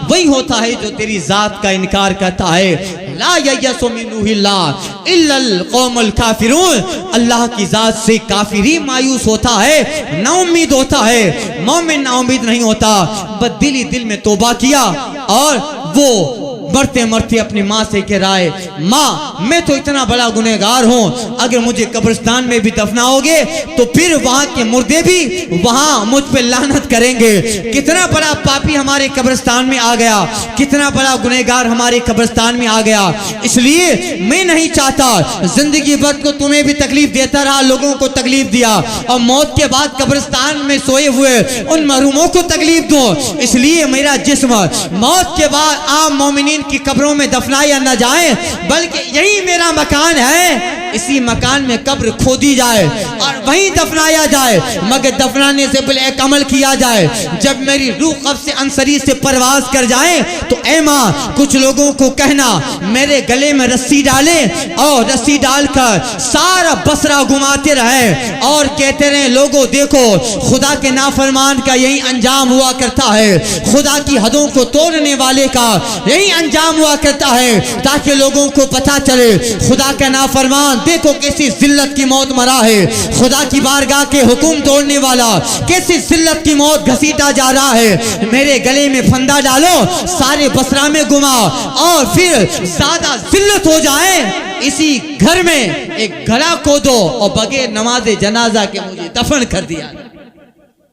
वही होता है जो तेरी जात का इनकार करता है। ला ययसु मिन्हुल्लाह इल्लल कौमुल काफिरून, अल्लाह की जात से काफिर ही मायूस होता है, नाउमीद होता है, मोमिन नाउमीद नहीं होता। बददिली दिल में तौबा किया और वो मरते मरते अपनी माँ से कह रहा है माँ मैं तो इतना बड़ा गुनहगार हूँ, अगर मुझे कब्रिस्तान में भी दफनाओगे तो फिर वहाँ के मुर्दे भी वहाँ मुझ पे लानत करेंगे। कितना बड़ा पापी हमारे कब्रिस्तान में आ गया, कितना बड़ा गुनहगार हमारे कब्रिस्तान में आ गया, इसलिए मैं नहीं चाहता जिंदगी भर को तुम्हें भी तकलीफ देता रहा, लोगों को तकलीफ दिया और मौत के बाद कब्रिस्तान में सोए हुए उन महरूमों को तकलीफ दो, इसलिए मेरा जिस्म मौत के बाद आम मोमिनीन की कब्रों में दफनाया न जाए, बल्कि यही मेरा मकान है, इसी मकान में कब्र खोदी जाए और वहीं दफनाया जाए, मगर दफनाने से पहले एक अमल किया जाए, जब मेरी रूह कब्र से अंसरी से परवाज कर जाए तो ऐ माँ कुछ लोगों को कहना मेरे गले में रस्सी डाले और रस्सी डालकर सारा बसरा घुमाते रहे और कहते रहे लोगों देखो खुदा के नाफरमान का यही अंजाम हुआ करता है, खुदा की हदों को तोड़ने वाले का यही अंजाम हुआ करता है ताकि लोगों को पता चले खुदा का नाफरमान देखो कैसी जिल्लत की मौत मरा है, खुदा की बारगाह के हुक्म तोड़ने वाला कैसी जिल्लत की मौत घसीटा जा रहा है। मेरे गले में फंदा डालो, सारे बसरा में घुमा और फिर ज्यादा जिल्लत हो जाए, इसी घर में एक घड़ा खोदो और बगैर नमाज जनाजा के मुझे दफन कर दिया।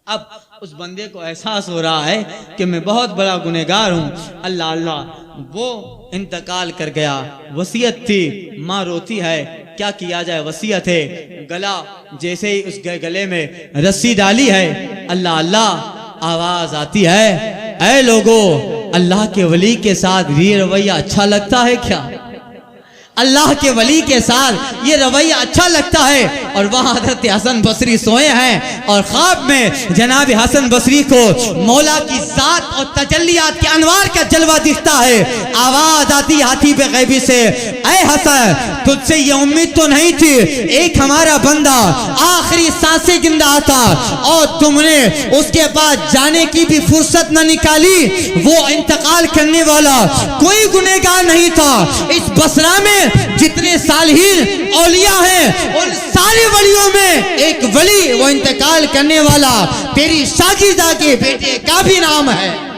अब उस बंदे को एहसास हो रहा है कि मैं बहुत बड़ा गुनहगार हूँ। अल्लाह अल्लाह, वो इंतकाल कर गया। वसीयत थी, माँ रोती है, क्या किया जाए, वसीयत है। गला जैसे ही उस गले में रस्सी डाली है, अल्लाह अल्लाह आवाज आती है, ऐ लोगो, अल्लाह के वली के साथ ये रवैया अच्छा लगता है क्या? अल्लाह के वली के साथ ये रवैया अच्छा लगता है। और वहाँ हज़रत हसन बसरी सोए हैं और ख्वाब में जनाब हसन बसरी को मौला की जात और तजल्लियात के अनवार का जलवा दिखता है। आवाज आती हाथी पे गैबी से, ऐ हसन, तुझसे ये उम्मीद तो नहीं थी, एक हमारा बंदा आखिरी सांसें गिनता था और तुमने उसके बाद जाने की भी फुर्सत न निकाली। वो इंतकाल करने वाला कोई गुनहगार नहीं था। इस बसरा में जितने सालिहीन औलिया हैं, उन सारे वलियों में एक वली, वो इंतकाल करने वाला तेरी शागिर्दा के बेटे का भी नाम है।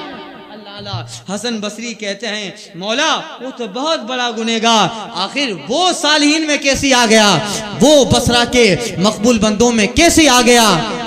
हसन बसरी कहते हैं, मौला वो तो बहुत बड़ा गुनहगार, आखिर वो सालिहीन में कैसे आ गया, वो बसरा के मकबूल बंदों में कैसे आ गया?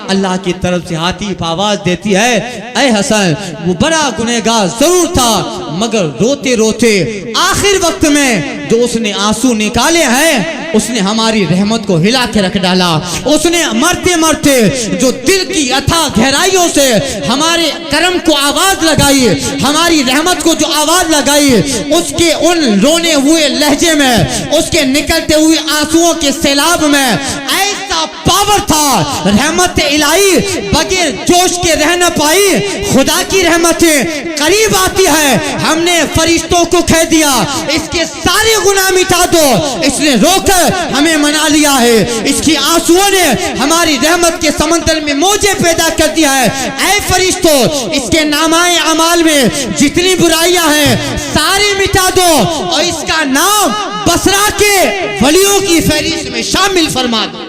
अल्लाह की तरफ से हाथी आवाज देती है, ऐ हसन, वो बड़ा गुनहगार जरूर था, मगर रोते रोते आखिर वक्त में जो उसने आंसू निकाले हैं, उसने हमारी रहमत को हिला के रख डाला। उसने मरते मरते जो दिल की अथाह गहराइयों से हमारे करम को आवाज लगाई, हमारी रहमत को जो आवाज लगाई, उसके उन रोने हुए लहजे में, उसके निकलते हुए आंसुओं के सैलाब में ऐसा पावर था, रहमत इलाही बगैर जोश के रह न पाई। खुदा की रहमतें करीब आती है, हमने फरिश्तों को कह दिया इसके सारे गुनाह मिटा दो, इसने रोकर हमें मना लिया है, इसकी आंसुओं ने हमारी रहमत के समंदर में मौजें पैदा कर दिया है। ऐ फरिश्तों, इसके नामाए अमाल में जितनी बुराइयां हैं सारी मिटा दो और इसका नाम बसरा के वलियों की फहरिस्त में शामिल फरमा दो।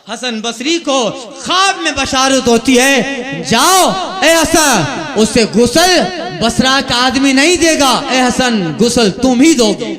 हसन बसरी को ख्वाब में बशारत होती है, जाओ ए हसन, उससे गुस्ल बसरा का आदमी नहीं देगा, ए हसन गुस्ल तुम ही दोगे।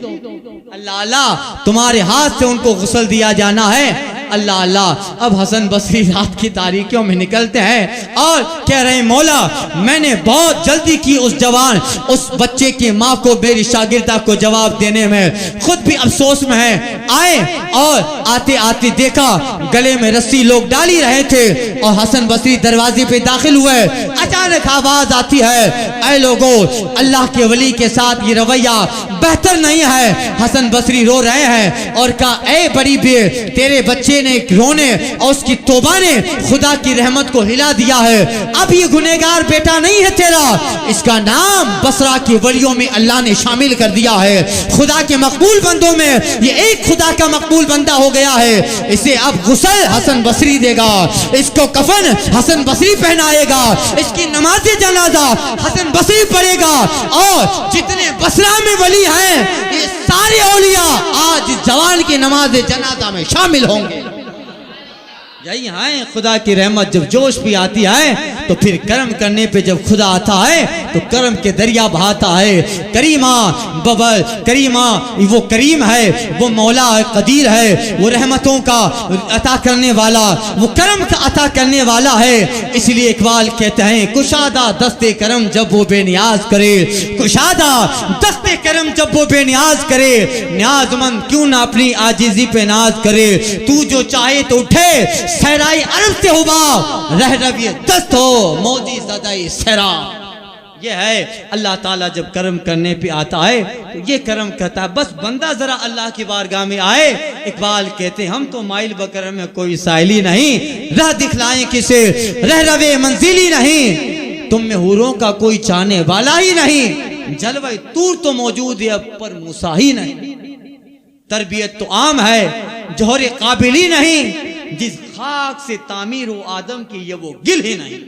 अल्लाह अल्लाह, तुम्हारे हाथ से उनको गुस्ल दिया जाना है। अल्लाह अल्लाह। अब हसन बसरी रात की तारीकियों में निकलते हैं और कह रहे हैं, मौला मैंने बहुत जल्दी की उस जवान, उस बच्चे की माँ को, मेरी शागिर्दा को जवाब देने में, खुद भी अफसोस में है। आए और आते आते देखा गले में रस्सी लोग डाली रहे थे और हसन बसरी दरवाजे पे दाखिल हुए। अचानक आवाज आती है, ऐ लोगों, अल्लाह के वली के साथ ये रवैया बेहतर नहीं है। हसन बसरी रो रहे हैं और कहा, ऐ बड़ी बे, तेरे बच्चे ने रोने और उसकी तौबा ने खुदा की रहमत को हिला दिया है। अब ये गुनहगार बेटा नहीं है तेरा, इसका नाम बसरा के वलियों में अल्लाह ने शामिल कर दिया है। खुदा के मकबूल बंदों में ये एक खुदा का मकबूल बंदा हो गया है। इसे अब गुस्ल हसन बसरी देगा, इसको कफन हसन बसरी पहनाएगा, इसकी नमाज जनाजा हसन बसरी पढ़ेगा और जितने बसरा में वली हैं ये सारे औलिया आज जवान की नमाज जनाजा में शामिल होंगे। यही है खुदा की रहमत, जब जोश भी आती है तो फिर कर्म करने पे जब खुदा आता है तो कर्म के दरिया बहाता है। करीमा बबल करीमा, वो करीम है, वो मौला है, कदीर है, वो रहमतों का अता करने वाला, वो कर्म का अता करने वाला है। इसलिए इकबाल कहते हैं, कुशादा दस्ते करम जब वो बेनियाज करे, कुशादा दस्ते करम जब वो बेनियाज करे, न्याजमंद क्यों ना अपनी आजिजी पे नाज करे। तू जो चाहे तो उठे सहराई अरब से हुआ, रह रवि दस्त हो मौजी ज़दाई सहरा। ये है अल्लाह ताला जब कर्म करने पे आता है तो ये कर्म करता है। बस बंदा जरा अल्लाह की बारगाह में आए। इकबाल कहते, हम तो माइल बकरम में कोई साइली नहीं, रह दिखलाएं किसे रह रवे मंजिली नहीं, तुम में हूरों का कोई चाहने वाला ही नहीं, जलवे तूर तो मौजूद है अब पर मूसा ही नहीं। तरबियत तो आम है, जोहरे काबिल ही नहीं, जिस खाक से तामीर हो आदम की ये वो गिल ही नहीं।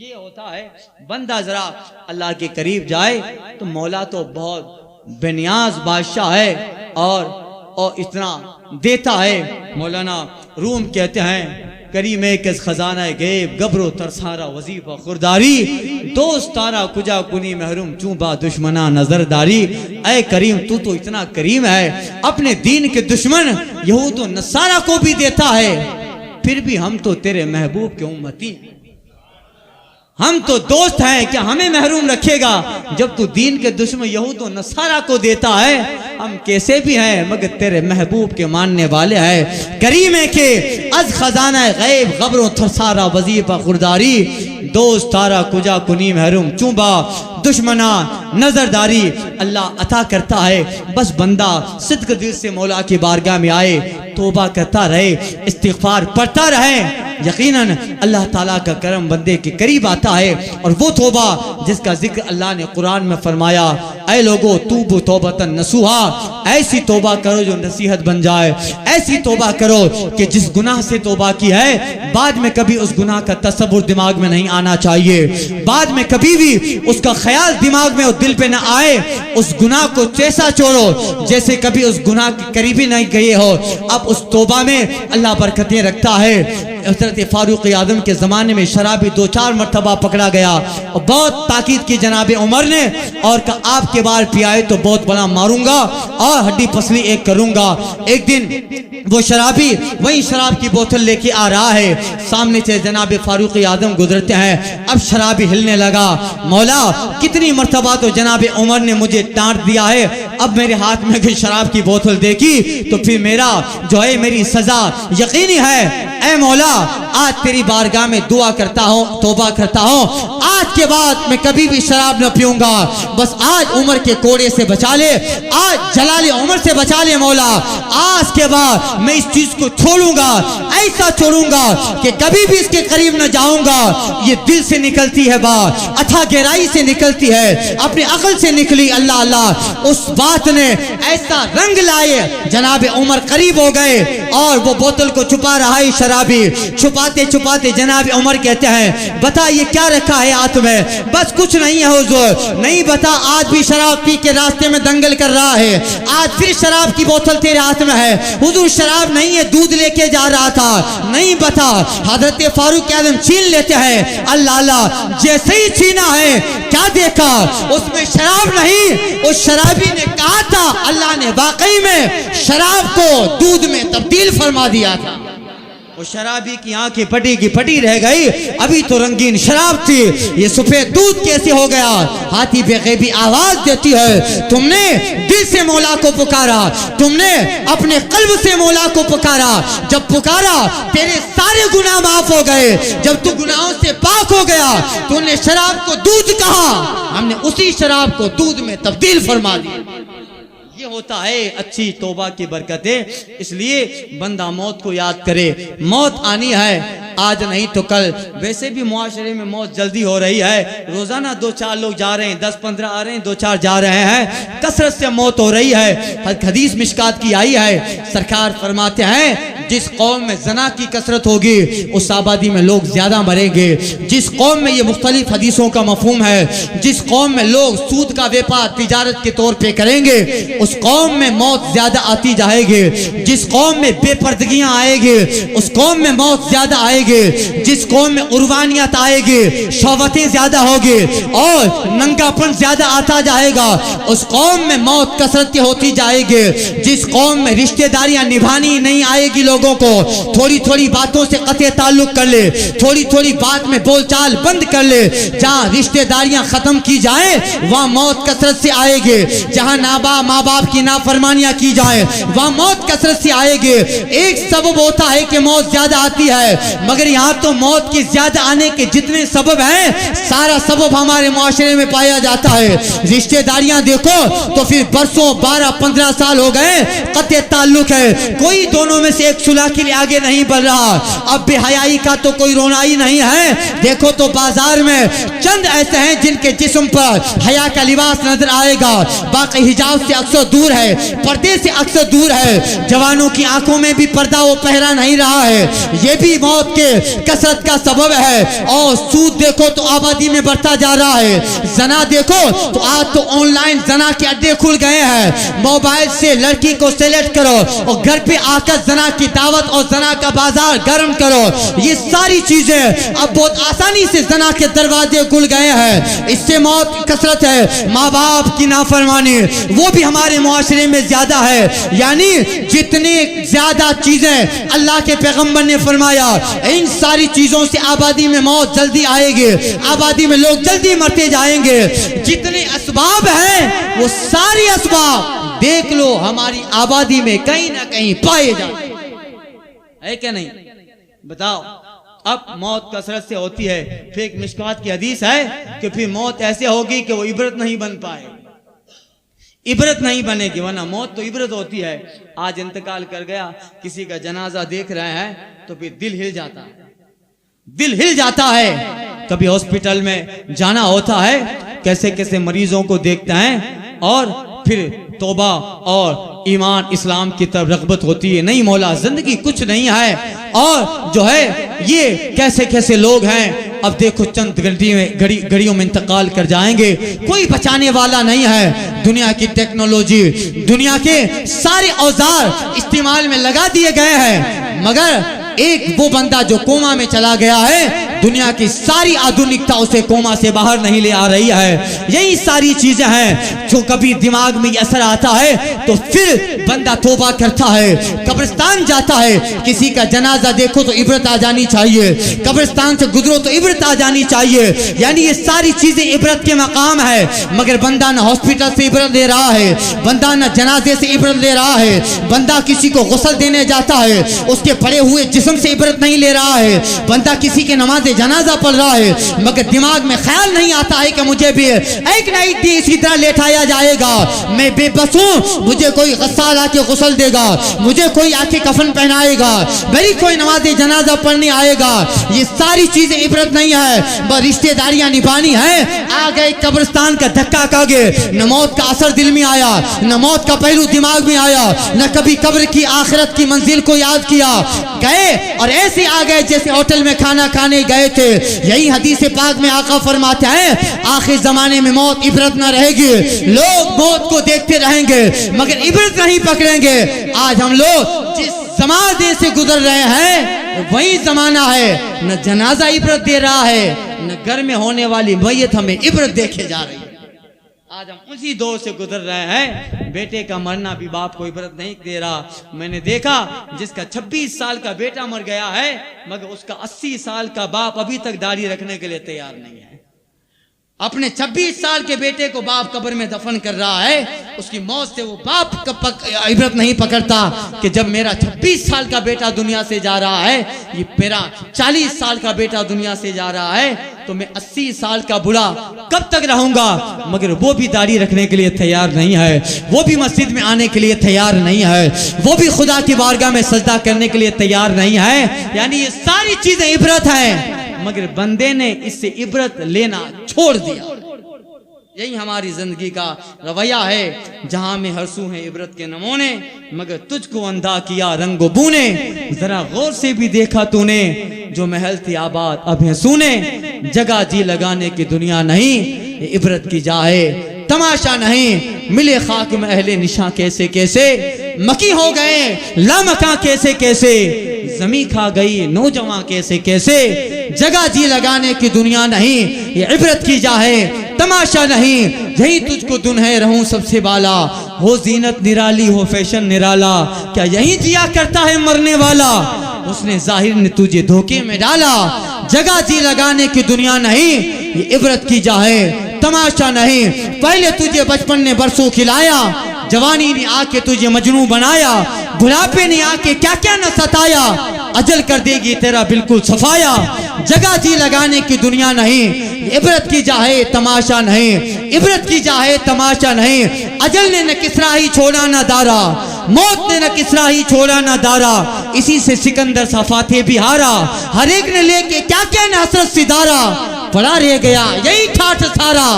ये होता है बंदा जरा अल्लाह के करीब जाए तो मौला तो बहुत बेनियाज बादशाह है और इतना देता है। मौलाना रूम कहते हैं करीम किस खजाना गैब गबरो तरसारा वजीफा खुरदारी दोस्त तारा कुजा कुनी महरूम चूबा दुश्मना नजरदारी। ऐ करीम तू तो इतना करीम है, अपने दीन के दुश्मन यहूद व नसारा को भी देता है, फिर भी हम तो तेरे महबूब के उम्मती, हम तो दोस्त हैं, क्या हमें महरूम रखेगा? जब तू दीन के दुश्मन यहूद व नसारा को देता है, हम कैसे भी हैं मगर तेरे महबूब के मानने वाले हैं। करीम है के अज खजाना गैब गबरों थरसारा वजीफा खुरदारी दोस्त तारा कुजा कुनी महरूम चूबा दुश्मना नजरदारी। अल्लाह अता करता है, बस बंदा सिद्क दिल से मौला की बारगाह में आए, तौबा करता रहे, इस्तिग़फ़ार पढ़ता रहे, यकीनन अल्लाह ताला का करम बंदे के करीब आता है। और वो तौबा जिसका जिक्र अल्लाह ने कुरान में फरमाया, ऐ लोगो तूबू तौबतन नसूहा, ऐसी तौबा करो जो नसीहत बन जाए, ऐसी तौबा करो कि जिस गुनाह से तौबा की है बाद में कभी उस गुनाह का तसव्वुर दिमाग में नहीं आना चाहिए, बाद में कभी भी उसका ख्याल दिमाग में और दिल पे ना आए। उस गुनाह को ऐसा छोड़ो जैसे कभी उस गुनाह के करीब ही नहीं गए हो। अब उस तौबा में अल्लाह बरकतें रखता है। हज़रत फारूक आज़म के ज़माने में शराबी 2-4 मरतबा पकड़ा गया और बहुत ताकीद की जनाब उमर ने और कहा आपके बार पियाए तो बहुत बड़ा मारूंगा और हड्डी पसली एक करूंगा। एक दिन वो शराबी वही शराब की बोतल लेके आ रहा है, सामने से जनाब फारूक आज़म गुजरते हैं। अब शराबी हिलने लगा, मौला कितनी मरतबा तो जनाब उमर ने मुझे डांट दिया है, अब मेरे हाथ में अगर शराब की बोतल देखी तो फिर मेरा जो है मेरी सजा यकीनी है। ऐ मौला आज तेरी बारगाह में दुआ करता हूँ, तौबा करता हूँ, आज के बाद मैं कभी भी शराब न पीऊंगा, बस आज उमर के कोड़े से बचा ले, आज जलाले उमर से बचा ले मौला, आज के बाद मैं इस चीज को छोड़ूंगा, ऐसा छोड़ूंगा कि कभी भी इसके करीब न जाऊंगा। ये दिल से निकलती है बात, अथा गहराई से निकलती है, अपनी अकल से निकली। अल्लाह अल्लाह उस बात ने ऐसा रंग लाए, जनाब उमर करीब हो गए और वो बोतल को छुपा रहा है शराबी। छुपाते छुपाते जनाब उमर कहते हैं बता ये क्या रखा है हाथ में? बस कुछ नहीं है हुजूर। नहीं बता, आज भी शराब पी के रास्ते में दंगल कर रहा है, आज फिर शराब की बोतल तेरे हाथ में है। हुजूर शराब नहीं है, दूध लेके जा रहा था। नहीं बता। हजरत फारूक आज़म छीन लेते हैं। अल्लाह अल्लाह जैसे ही छीना है क्या देखा, उसमें शराब नहीं, उस शराबी ने कहा था अल्लाह ने वाकई में शराब को दूध में तब्दील फरमा दिया था। वो शराबी की आंखें फटी की फटी रह गई, अभी तो रंगीन शराब थी, ये सफेद दूध कैसे हो गया? हाथी बेगैबी आवाज देती है, तुमने दिल से मौला को पुकारा, तुमने अपने कल्ब से मौला को पुकारा, जब पुकारा तेरे सारे गुनाह माफ हो गए। जब तू गुनाहों से पाक हो गया तूने शराब को दूध कहा, हमने उसी शराब को दूध में तब्दील फरमा दिया। ये होता है अच्छी तौबा की बरकतें। इसलिए बंदा मौत को याद करे, मौत आनी है आज नहीं तो कल। वैसे भी मुआशरे में मौत जल्दी हो रही है, रोजाना 2-4 लोग जा रहे हैं, 10-15 आ रहे हैं, 2-4 जा रहे हैं, कसरत से मौत हो रही है। हदीस मिशकात की आई है, सरकार फरमाते हैं जिस कौम में जना की कसरत होगी उस आबादी में लोग ज्यादा मरेंगे। जिस कौम में ये मुख्तलिफ हदीसों का मफहूम है, जिस कौम में लोग सूद का व्यापार तिजारत के तौर पे करेंगे उस कौम में मौत ज्यादा आती जाएगी। जिस कौम में बेपर्दगियां आएगी उस कौम में मौत ज्यादा आएगी। जिस कौम में उर्वानियत आएगी, शहवतें ज्यादा होगी और नंगापन ज्यादा आता जाएगा, उस कौम में मौत कसरत होती जाएगी। जिस कौम में रिश्तेदारियां निभानी नहीं आएगी, लोगों को थोड़ी थोड़ी बातों से कते ताल्लुक कर ले, थोड़ी थोड़ी बात में बोलचाल बंद कर ले, जहां रिश्तेदारियां खत्म की जाए वहां मौत कसरत से आएगी। जहां माँ बाप की नाफरमानियां की जाए वहां मौत कसरत से आएगी। एक सबब होता है कि मौत ज्यादा आती है, मगर यहाँ तो मौत के ज्यादा आने के जितने सबब हैं सारा सबब हमारे मुआशरे में पाया जाता है। रिश्तेदारियां देखो तो फिर बरसों 12-15 साल हो गए कत्ते ताल्लुक है, कोई दोनों में से एक सुलह के लिए आगे नहीं बढ़ रहा। अब बेहयाई का तो कोई रोना ही नहीं है। देखो तो बाजार में चंद ऐसे हैं जिनके जिस्म पर हया का लिबास नजर आएगा, बाकी हिजाब से अक्सर दूर है, पर्दे से अक्सर दूर है। जवानों की आंखों में भी पर्दा वो पहरा नहीं रहा है, ये भी मौत के कसरत का सबब है। और सूद देखो तो आबादी में बढ़ता जा रहा है, जना देखो तो आज तो ऑनलाइन जना के अड्डे खुल गए हैं। मोबाइल से लड़की को सेलेक्ट करो और घर पे आकर जना की दावत और जना का बाजार गर्म करो। ये सारी चीजें अब बहुत आसानी से जना के दरवाजे खुल गए हैं। इससे मौत की कसरत है। माँ बाप की नाफरमानी वो भी हमारे मुआशरे में ज्यादा है। यानी जितनी ज्यादा चीजें अल्लाह के पैगंबर ने फरमाया, इन सारी चीजों से आबादी में मौत जल्दी आएगी, आबादी में लोग जल्दी मरते जाएंगे। जितने असबाब हैं वो सारी असबाब देख लो हमारी आबादी में कहीं ना कहीं पाए जाते है क्या नहीं? बताओ। अब मौत कसरत से होती है, फिर एक मिशकात की हदीस है कि फिर मौत ऐसे होगी कि वो इबरत नहीं बन पाए, इबरत नहीं बनेगी, वरना मौत तो इबरत होती है। आज इंतकाल कर गया, किसी का जनाजा देख रहे हैं तो फिर दिल हिल जाता है, दिल हिल जाता है। कभी हॉस्पिटल में जाना होता है, कैसे कैसे मरीजों को देखते हैं और फिर तौबा और ईमान इस्लाम की तरफ रग़बत होती है। नहीं मौला, जिंदगी कुछ नहीं है और जो है ये कैसे कैसे लोग हैं। अब देखो चंद घड़ियों में इंतकाल कर जाएंगे, कोई बचाने वाला नहीं है। दुनिया की टेक्नोलॉजी, दुनिया के सारे औजार इस्तेमाल में लगा दिए गए हैं, मगर एक वो बंदा जो कोमा में चला गया है, दुनिया की सारी आधुनिकता उसे कोमा से बाहर नहीं ले आ रही है। यही सारी चीजें हैं जो कभी दिमाग में असर आता है तो फिर बंदा तौबा करता है, कब्रिस्तान जाता है। किसी का जनाजा देखो तो इबरत आ जानी चाहिए, कब्रिस्तान से गुजरो तो इबरत आ जानी चाहिए। यानी ये सारी चीजें इबरत के मकाम है, मगर बंदा ना हॉस्पिटल से इबरत ले रहा है, बंदा ना जनाजे से इबरत ले रहा है। बंदा किसी को गुस्ल देने जाता है, उसके पड़े हुए जिस्म से इबरत नहीं ले रहा है। बंदा किसी के नमाज जनाजा पढ़ रहा है, मगर दिमाग में ख्याल नहीं आता है कि मुझे भी एक ना एक दिन इसी तरह लेटाया जाएगा। मैं बेबस हूँ, मुझे कोई गस्साल आके गुस्ल देगा, मुझे कोई आके कफन पहनाएगा, मेरी कोई नमाज जनाजा पढ़ने आएगा। ये सारी चीजें इबरत नहीं है, बस रिश्तेदारियां निभानी है। आ गए कब्रिस्तान का धक्का खागे, न मौत का असर दिल में आया, न मौत का पहलू दिमाग में आया, न कभी कब्र की आखिरत की मंजिल को याद किया। गए और ऐसे आ गए जैसे होटल में खाना खाने गए थे। यही हदीस पाक में आका फरमाते हैं, आखिर जमाने में मौत इबरत न रहेगी, लोग मौत को देखते रहेंगे मगर इबरत नहीं पकड़ेंगे। आज हम लोग जिस समाजे से गुजर रहे हैं वही जमाना है, न जनाजा इबरत दे रहा है, न घर में होने वाली मैयत हमें इबरत देखे जा रही है। आज हम उसी दौर से गुजर रहे हैं। बेटे का मरना भी बाप को इबरत नहीं दे रहा। मैंने देखा जिसका 26 साल का बेटा मर गया है, मगर उसका 80 साल का बाप अभी तक दाढ़ी रखने के लिए तैयार नहीं है। अपने 26 साल के बेटे को बाप कब्र में दफन कर रहा है, उसकी मौत से वो बाप इबरत नहीं पकड़ता कि जब मेरा 26 साल का बेटा दुनिया से जा रहा है, ये मेरा 40 साल का बेटा दुनिया से जा रहा है, तो मैं 80 साल का बूढ़ा कब तक रहूंगा। मगर वो भी दाढ़ी रखने के लिए तैयार नहीं है, वो भी मस्जिद में आने के लिए तैयार नहीं है, वो भी खुदा की बारगाह में सजदा करने के लिए तैयार नहीं है। यानी ये सारी चीजें इबरत हैं, मगर बंदे ने इससे इबरत लेना छोड़ दिया। यही हमारी जिंदगी का रवैया है, जहां में हरसू हैं इबरत के नमूने, मगर तुझको अंधा किया रंगो बूने। जरा गौर से भी देखा तूने, जो महल थी आबाद अब है सूने। जगह जी लगाने की दुनिया नहीं, ये इबरत की जाए तमाशा नहीं। मिले खाक में अहले निशा कैसे कैसे, मकी हो गए लामका कैसे कैसे, जमी खा गई नौजवान कैसे कैसे। जगह जी लगाने की दुनिया नहीं, ये इबरत की जाए तमाशा नहीं। यही तुझको दुन्हे रहूं सबसे बाला, हो जीनत निराली हो फैशन निराला। क्या यही जिया करता है मरने वाला, उसने जाहिर ने तुझे धोखे में डाला। जगह जी लगाने की दुनिया नहीं, ये इबरत की जाए तमाशा नहीं। पहले तुझे बचपन ने बरसों खिलाया, जवानी ने आके तुझे मजनू बनाया, बुढ़ापे ने आके क्या क्या न सताया, अजल कर देगी तेरा बिल्कुल सफाया। जगह जी लगाने की दुनिया नहीं, इबरत की जाए तमाशा नहीं, इबरत की जाए तमाशा नहीं। अजल ने न किसरा ही छोड़ा न दारा, मौत ने न किसरा ही छोड़ा न दारा, इसी से सिकंदर सा फातेह भी हारा। हर एक ने लेके क्या क्या न हसरत सिदारा, पड़ा रह गया यही ठाठ सारा।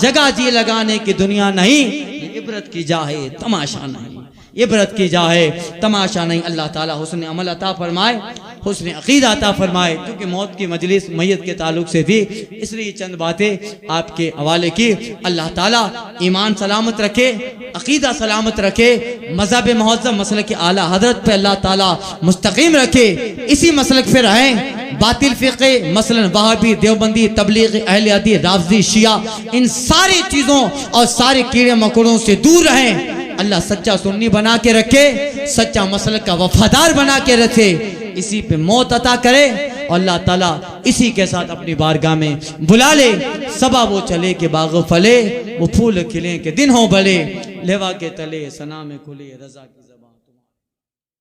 जगह जी लगाने की दुनिया नहीं, इबरत की जाए तमाशा नहीं, इबरत की जाए तमाशा नहीं। अल्लाह ताला हुस्न अमल अता फरमाए, हुस्न अकीदा अता फरमाए। क्योंकि मौत की मजलिस मैयत के ताल्लुक से थी, इसलिए चंद बातें आपके हवाले की। अल्लाह ताला ईमान सलामत रखे, अकीदा सलामत रखे, मज़हब मुहज़्ज़म मसलक के आला हजरत पे अल्लाह ताला मुस्तकीम रखे, इसी मसलक पे रहें। बातिल फ़िक़े मसलन वहाबी, देवबंदी, तबलीग, अहले हदीस, राफ़ज़ी, शिया, इन सारी चीज़ों और सारे कीड़े मकोड़ों से दूर रहें। अल्लाह सच्चा सुन्नी बना के रखे, सच्चा मसलक का वफादार बना के रखे, इसी पे मौत अता करे और अल्लाह ताला इसी के साथ अपनी बारगाह में बुला ले। सबा वो चले के बागो फले, वो फूल खिले के दिन हो भले, लेवा के तले सना में खुले रजा।